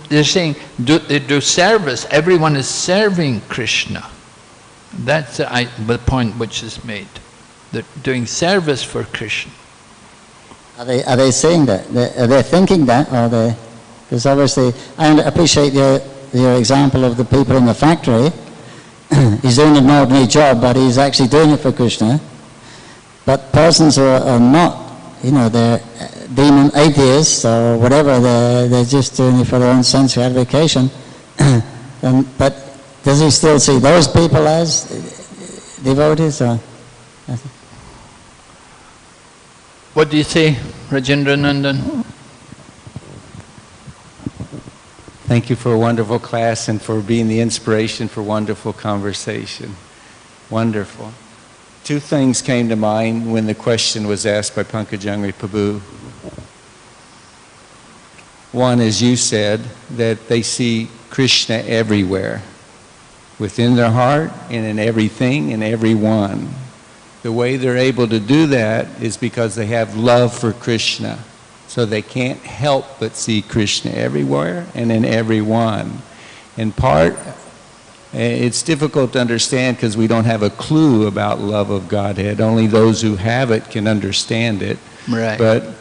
they're saying they do service. Everyone is serving Krishna. That's the point which is made. They're doing service for Krishna. Are they saying that? Are they thinking that? Or because obviously, I appreciate your example of the people in the factory, he's doing an ordinary job, but he's actually doing it for Krishna. But persons who are not, they're demon atheists or whatever, they're just doing it for their own sense gratification. But does he still see those people as devotees? Or? What do you say, Rajendra Nandan? Thank you for a wonderful class and for being the inspiration for wonderful conversation. Wonderful. Two things came to mind when the question was asked by Pankajangri Prabhu. One, as you said, that they see Krishna everywhere, within their heart and in everything and everyone. The way they're able to do that is because they have love for Krishna. So they can't help but see Krishna everywhere and in everyone. In part, it's difficult to understand because we don't have a clue about love of Godhead. Only those who have it can understand it. Right. But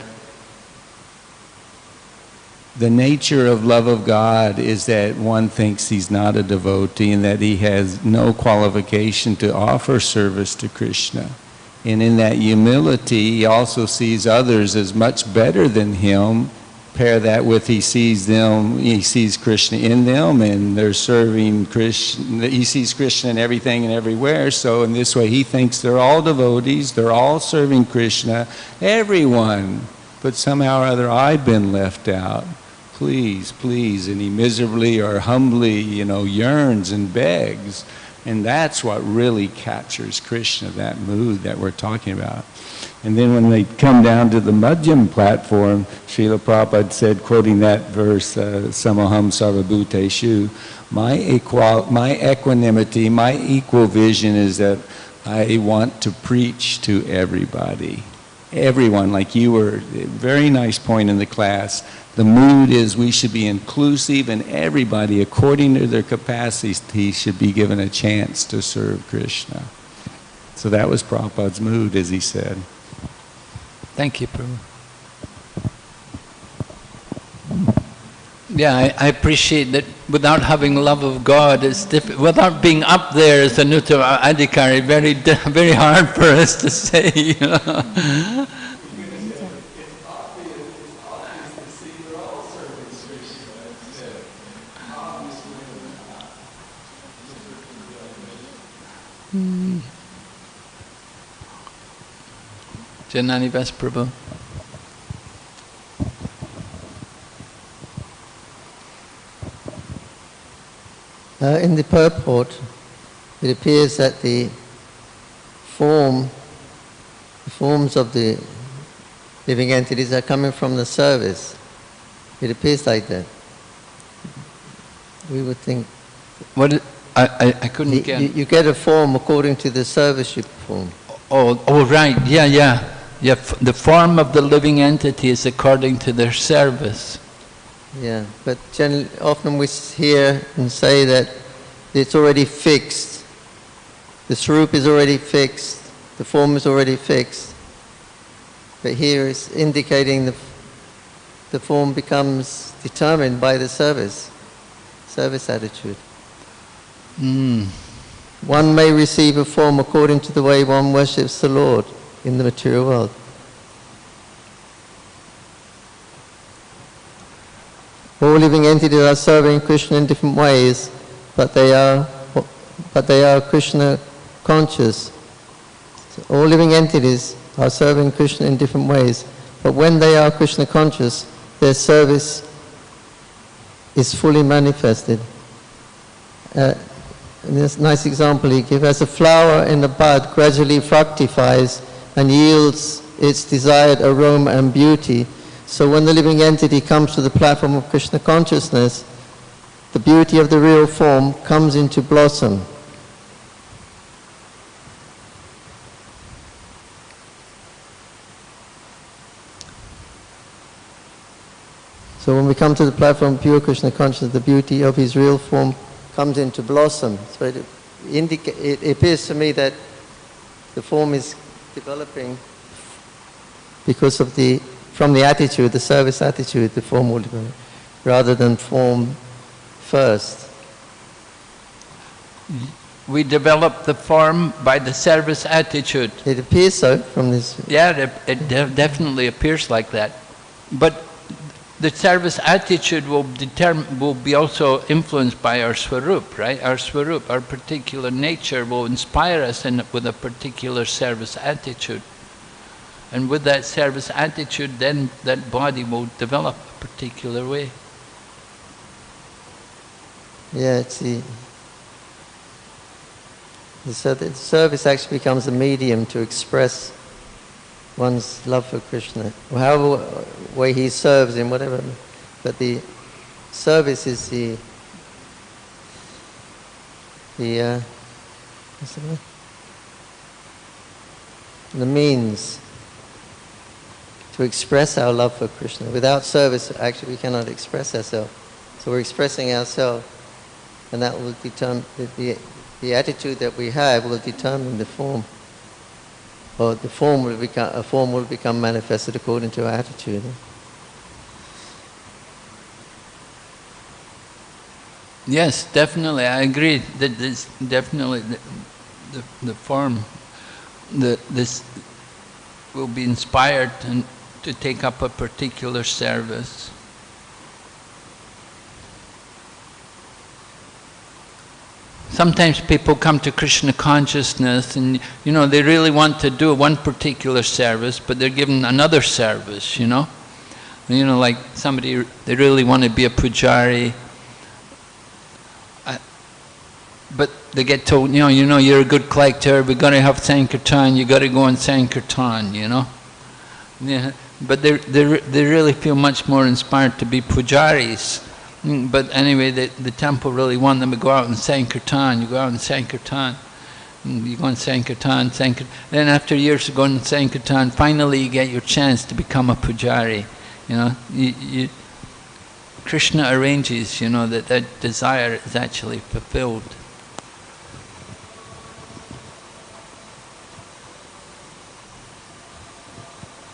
the nature of love of God is that one thinks he's not a devotee and that he has no qualification to offer service to Krishna. And in that humility, he also sees others as much better than him. Pair that with he sees Krishna in them, and they're serving Krishna. He sees Krishna in everything and everywhere. So in this way, he thinks they're all devotees, they're all serving Krishna, everyone. But somehow or other, I've been left out. Please, please. And he miserably or humbly, yearns and begs. And that's what really captures Krishna, that mood that we're talking about. And then when they come down to the Madhyam platform, Srila Prabhupada said, quoting that verse, Samaham Sarvabhuteshu, my equanimity, my equal vision is that I want to preach to everybody. Everyone, like you were, very nice point in the class. The mood is we should be inclusive, and everybody, according to their capacity, should be given a chance to serve Krishna. So that was Prabhupada's mood, as he said. Thank you, Prabhu. Yeah, I appreciate that without having love of God, it's without being up there as a Nuttara Adhikari, very hard for us to say. Janani Vas Prabhu. In the purport, it appears that the forms of the living entities are coming from the service. It appears like that. We would think. What? I couldn't get. You get a form according to the service you perform. Oh, right. Yeah. The form of the living entity is according to their service. Yeah, but generally, often we hear and say that it's already fixed. The swarup is already fixed. The form is already fixed. But here it's indicating the form becomes determined by the service attitude. One may receive a form according to the way one worships the Lord in the material world. All living entities are serving Krishna in different ways, but they are Krishna conscious. So all living entities are serving Krishna in different ways, but when they are Krishna conscious, their service is fully manifested. And this nice example he gives, as a flower in the bud gradually fructifies and yields its desired aroma and beauty, so when the living entity comes to the platform of Krishna consciousness, the beauty of the real form comes into blossom. So when we come to the platform of pure Krishna consciousness, the beauty of his real form comes into blossom. So it appears to me that the form is developing because of from the attitude, the service attitude, the form will develop, rather than form first? We develop the form by the service attitude. It appears so from this. Yeah, it definitely appears like that. But the service attitude will be also influenced by our swarup, right? Our swarup, our particular nature will inspire us with a particular service attitude. And with that service attitude, then that body will develop a particular way. Yeah, it's the service actually becomes a medium to express one's love for Krishna, or however way he serves in whatever. But the service is the what's the word? The means to express our love for Krishna. Without service, actually, we cannot express ourselves. So we're expressing ourselves, and that will determine the attitude that we have will determine the form. Or a form will become manifested according to our attitude. Yes, definitely, I agree that this definitely the form, this will be inspired to take up a particular service. Sometimes people come to Krishna consciousness and, you know, they really want to do one particular service, but they're given another service, you know. You know, like somebody, they really want to be a pujari, but they get told, you know, you're a good collector, we've got to have Sankirtan, you got to go and Sankirtan, you know. Yeah, but they really feel much more inspired to be pujaris. But anyway, the temple really want them to go out and Sankirtan. You go out and Sankirtan. You go and Sankirtan. Then after years of going to Sankirtan, finally you get your chance to become a pujari. You know, Krishna arranges, you know, that desire is actually fulfilled.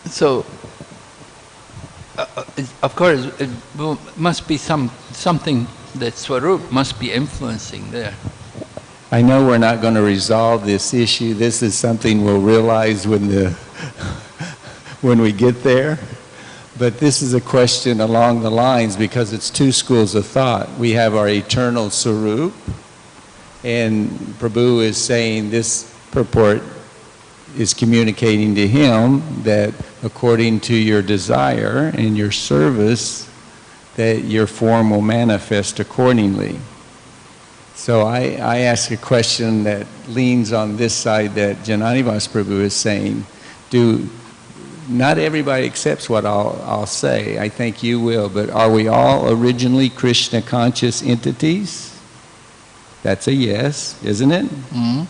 So, of course, it must be something that Swarup must be influencing there. I know we're not going to resolve this issue. This is something we'll realize when we get there. But this is a question along the lines, because it's two schools of thought. We have our eternal Swarup, and Prabhu is saying this purport is communicating to him that according to your desire and your service, that your form will manifest accordingly. So I ask a question that leans on this side that Jananivas Prabhu is saying. Not everybody accepts what I'll say. I think you will, but are we all originally Krishna conscious entities? That's a yes, isn't it? Mm-hmm.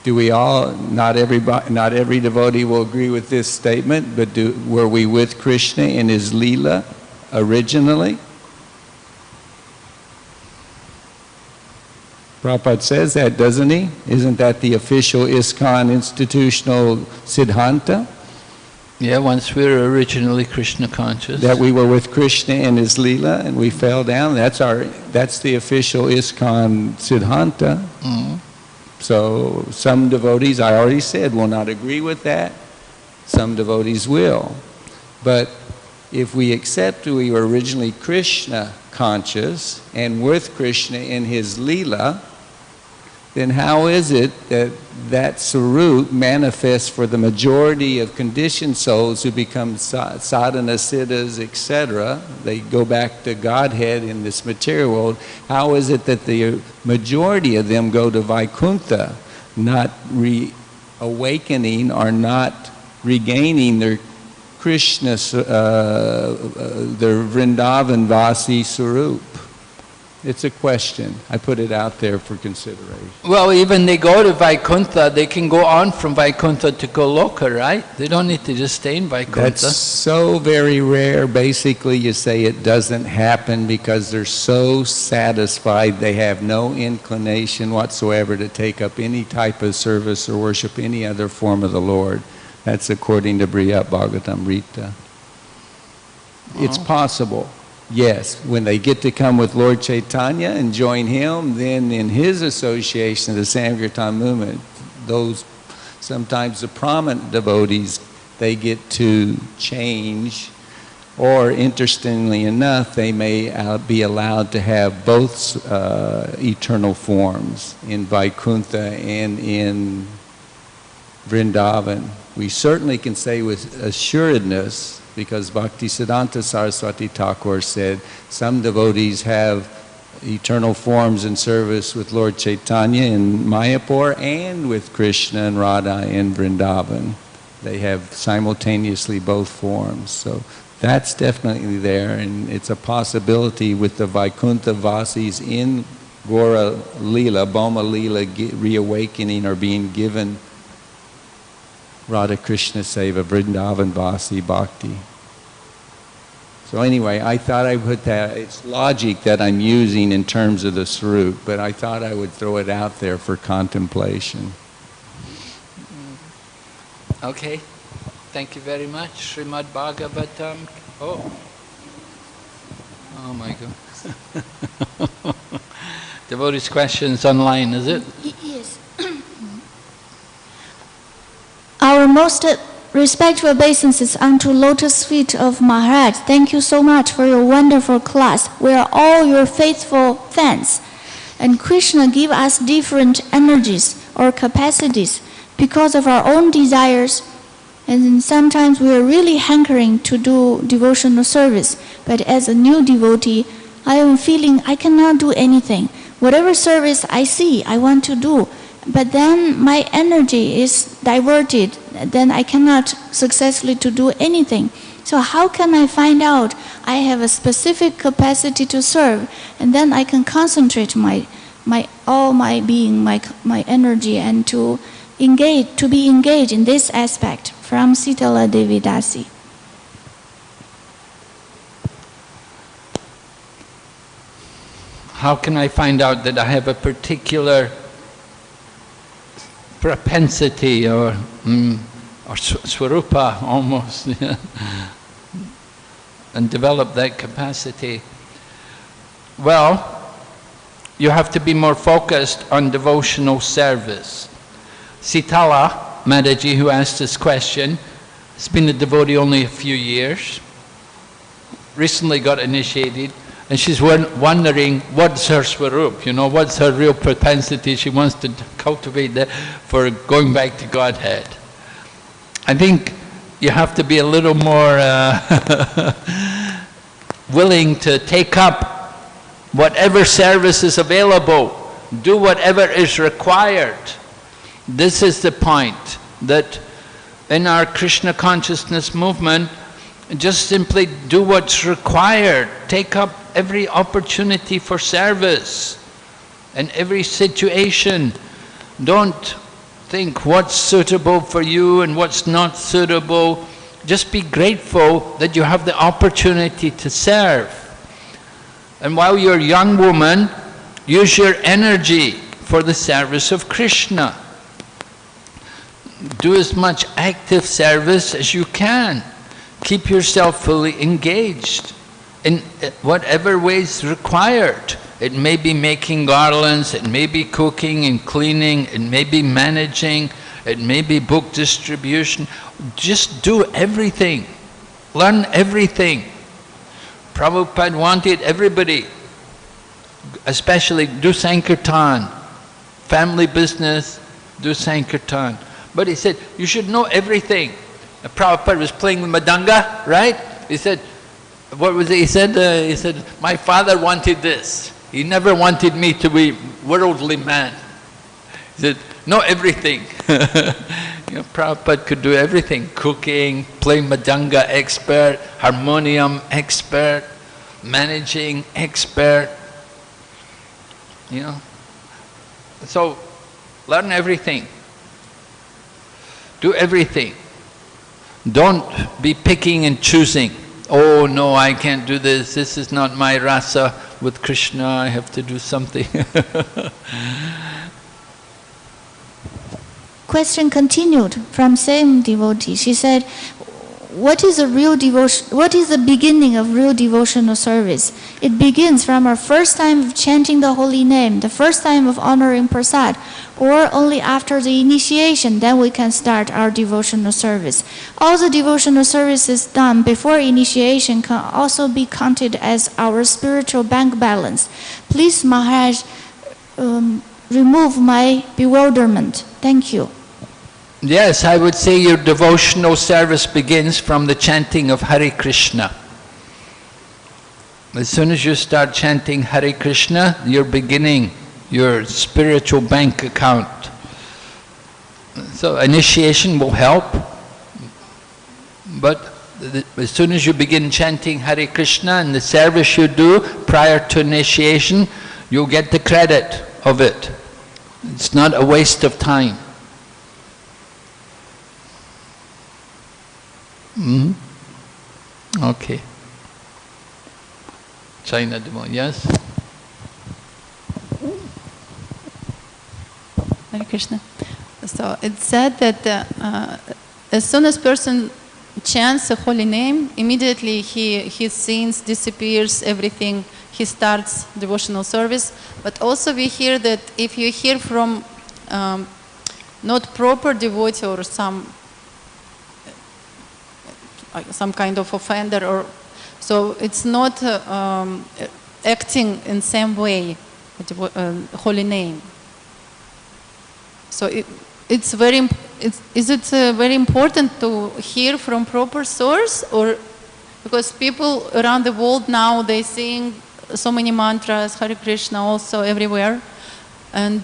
Do we all, not every devotee will agree with this statement, but were we with Krishna in his Leela originally? Prabhupada says that, doesn't he? Isn't that the official ISKCON institutional Siddhanta? Yeah, once we were originally Krishna conscious. That we were with Krishna in his Leela and we fell down. That's the official ISKCON Siddhanta. Mm-hmm. So some devotees, I already said, will not agree with that. Some devotees will. But if we accept we were originally Krishna conscious and with Krishna in his Leela, then how is it that that Swarup manifests for the majority of conditioned souls who become sadhana siddhas, etc.? They go back to Godhead in this material world. How is it that the majority of them go to Vaikuntha, not reawakening or not regaining their Krishna, their Vrindavan Vasi Swarup? It's a question. I put it out there for consideration. Well, even they go to Vaikuntha, they can go on from Vaikuntha to Goloka, right? They don't need to just stay in Vaikuntha. That's so very rare. Basically, you say it doesn't happen because they're so satisfied, they have no inclination whatsoever to take up any type of service or worship any other form of the Lord. That's according to Briyat Bhagavatam Rita. It's possible. Yes, when they get to come with Lord Chaitanya and join him, then in his association, the Sankirtan movement, those sometimes the prominent devotees, they get to change, or interestingly enough, they may be allowed to have both eternal forms in Vaikuntha and in Vrindavan. We certainly can say with assuredness, because Bhaktisiddhanta Saraswati Thakur said some devotees have eternal forms in service with Lord Chaitanya in Mayapur and with Krishna and Radha in Vrindavan. They have simultaneously both forms. So that's definitely there, and it's a possibility with the Vaikuntha Vasis in Gora Leela, Bhoma Leela, reawakening or being given Radha Krishna Seva, Vrindavan Vasi Bhakti. So anyway, I thought I put that, it's logic that I'm using in terms of the Swarup, but I thought I would throw it out there for contemplation. Okay, thank you very much. Srimad Bhagavatam. Oh my God. Devotees' questions online, is it? Yes. Our most respectful obeisances unto lotus feet of Maharaj. Thank you so much for your wonderful class. We are all your faithful fans. And Krishna give us different energies or capacities because of our own desires. And sometimes we are really hankering to do devotional service. But as a new devotee, I am feeling I cannot do anything. Whatever service I see, I want to do. But then my energy is diverted, then I cannot successfully to do anything. So how can I find out I have a specific capacity to serve, and then I can concentrate all my being, my energy, and to be engaged in this aspect? From Sitala Devi Dasi. How can I find out that I have a particular propensity or swarupa almost, yeah, and develop that capacity? Well, you have to be more focused on devotional service. Sitala Mataji, who asked this question, has been a devotee only a few years, recently got initiated, and she's wondering what's her swarup, what's her real propensity she wants to cultivate that for going back to Godhead. I think you have to be a little more willing to take up whatever service is available, do whatever is required. This is the point, that in our Krishna consciousness movement, just simply do what's required. Take up every opportunity for service in every situation. Don't think what's suitable for you and what's not suitable. Just be grateful that you have the opportunity to serve. And while you're a young woman, use your energy for the service of Krishna. Do as much active service as you can. Keep yourself fully engaged in whatever ways required. It may be making garlands, it may be cooking and cleaning, it may be managing, it may be book distribution. Just do everything. Learn everything. Prabhupada wanted everybody, especially do Sankirtan, family business, do Sankirtan. But he said, you should know everything. Prabhupada was playing with Madanga, right? He said, what was it? He said, my father wanted this. He never wanted me to be worldly man. He said, know everything. Prabhupada could do everything. Cooking, playing Madanga expert, harmonium expert, managing expert. So learn everything. Do everything. Don't be picking and choosing. Oh no, I can't do this. This is not my rasa with Krishna. I have to do something. Question continued from same devotee. She said, what is a real devotion? What is the beginning of real devotional service? It begins from our first time of chanting the holy name, the first time of honoring prasad, or only after the initiation, then we can start our devotional service. All the devotional services done before initiation can also be counted as our spiritual bank balance. Please, Maharaj, remove my bewilderment. Thank you. Yes, I would say your devotional service begins from the chanting of Hare Krishna. As soon as you start chanting Hare Krishna, you're beginning your spiritual bank account. So initiation will help, but as soon as you begin chanting Hare Krishna and the service you do prior to initiation, you'll get the credit of it. It's not a waste of time. Okay. China Demo, yes? Hare Krishna. So it's said that as soon as person chants the holy name, immediately his sins disappears, everything, he starts devotional service. But also we hear that if you hear from not proper devotee or some kind of offender, or so it's not acting in same way with holy name. So is it very important to hear from proper source, or because people around the world now they sing so many mantras, Hare Krishna also everywhere, and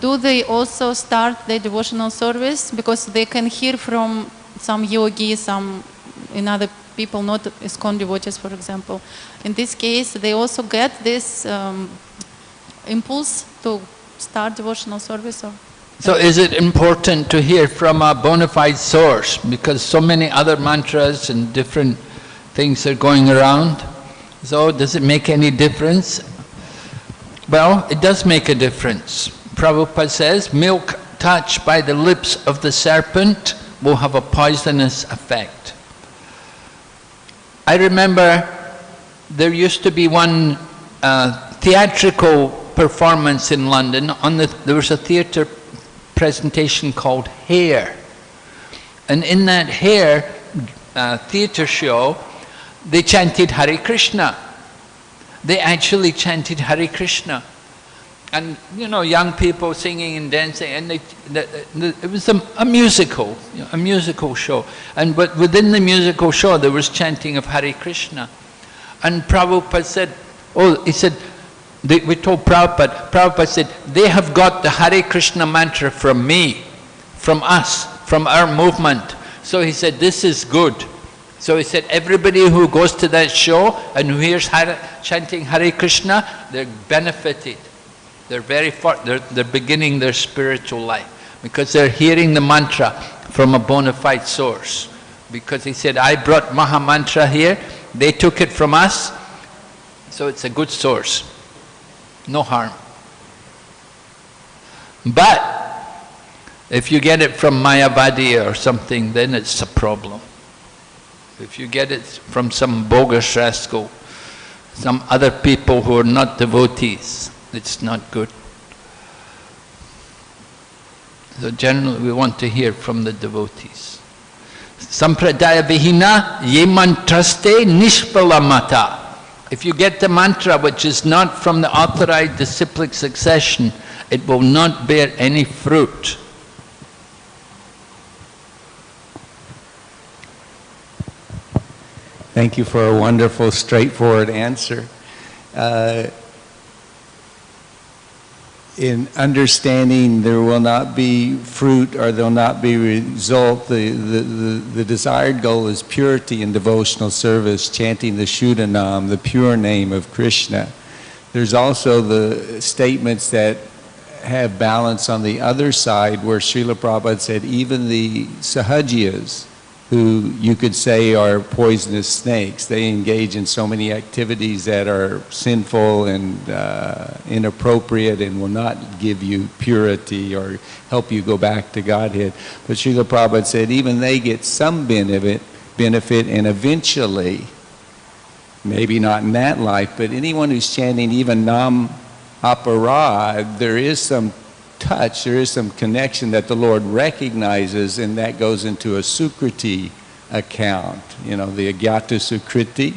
do they also start their devotional service because they can hear from some yogi, some other people, not ISKCON devotees, for example. In this case, they also get this impulse to start devotional service. Or so is it important to hear from a bona fide source, because so many other mantras and different things are going around? So does it make any difference? Well, it does make a difference. Prabhupada says, milk touched by the lips of the serpent will have a poisonous effect. I remember there used to be one theatrical performance in London. There was a theatre presentation called Hair. And in that Hair theatre show, they chanted Hare Krishna. They actually chanted Hare Krishna. And, you know, young people singing and dancing, and it was a musical show. But within the musical show, there was chanting of Hare Krishna. And Prabhupada said, we told Prabhupada said, they have got the Hare Krishna mantra from me, from us, from our movement. So he said, this is good. So he said, everybody who goes to that show and who hears chanting Hare Krishna, they're benefited. They're beginning their spiritual life because they're hearing the mantra from a bona fide source. Because he said, I brought Maha Mantra here, they took it from us, so it's a good source. No harm. But if you get it from Mayavadi or something, then it's a problem. If you get it from some bogus rascal, some other people who are not devotees, it's not good. So generally we want to hear from the devotees. Sampradaya Vighna ye mantraste nishpala mata. If you get the mantra which is not from the authorized disciplic succession, it will not bear any fruit. Thank you for a wonderful, straightforward answer. In understanding there will not be fruit or there will not be result, the desired goal is purity in devotional service, chanting the Shuddhanam, the pure name of Krishna. There's also the statements that have balance on the other side, where Srila Prabhupada said even the Sahajiyas, who you could say are poisonous snakes, they engage in so many activities that are sinful and inappropriate and will not give you purity or help you go back to Godhead. But Srila Prabhupada said even they get some benefit benefit, and eventually, maybe not in that life, but anyone who's chanting even Nam Aparad, there is some touch, there is some connection that the Lord recognizes, and that goes into a Sukriti account, you know, the Agyata Sukriti.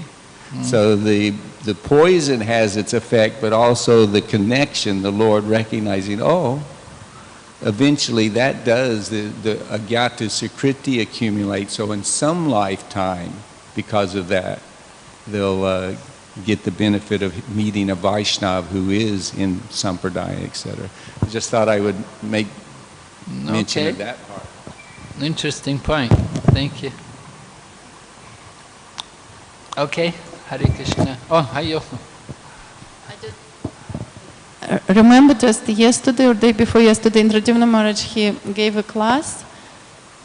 So the poison has its effect, but also the connection, the Lord recognizing, oh, eventually that does, the Agyata Sukriti accumulate. So in some lifetime, because of that, they'll get the benefit of meeting a Vaishnava who is in Sampradaya, etc. I just thought I would make mention of that part. Interesting point. Thank you. Okay, Hare Krishna. Oh, hi, yo. Remember just yesterday or day before yesterday, Indradivana Maharaj, he gave a class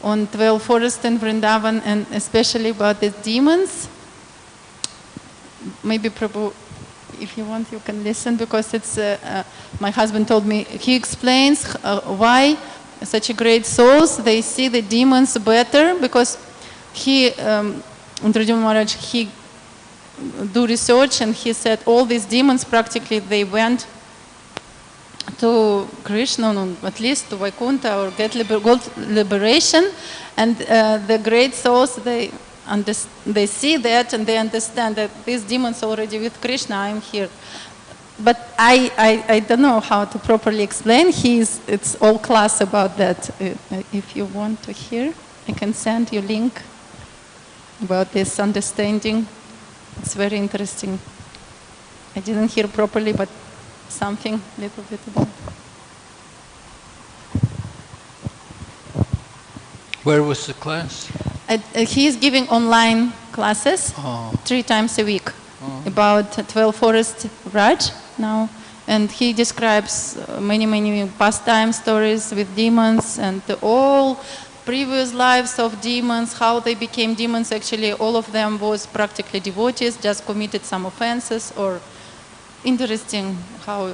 on 12 forests in Vrindavan, and especially about the demons. Maybe Prabhu, if you want, you can listen, because it's, my husband told me, he explains why such a great souls, they see the demons better, because he, Indradivana Maharaj, he do research, and he said all these demons practically, they went to Krishna, at least to Vaikuntha, or get liberation, and the great souls, they see that, and they understand that these demons already with Krishna, I'm here. But I don't know how to properly explain. It's all class about that. If you want to hear, I can send you link about this understanding. It's very interesting. I didn't hear properly, but something little bit about it. Where was the class? He is giving online classes 3 times a week about 12 forest Raj now, and he describes many pastime stories with demons and all previous lives of demons, how they became demons. Actually, all of them was practically devotees, just committed some offenses, or interesting how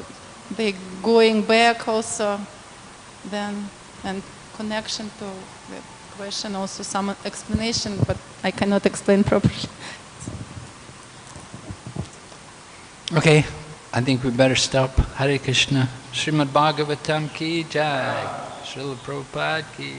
they going back also then, and connection to the question, also some explanation, but I cannot explain properly. Okay, I think we better stop. Hare Krishna. Srimad Bhagavatam ki jai. Srila Prabhupada ki.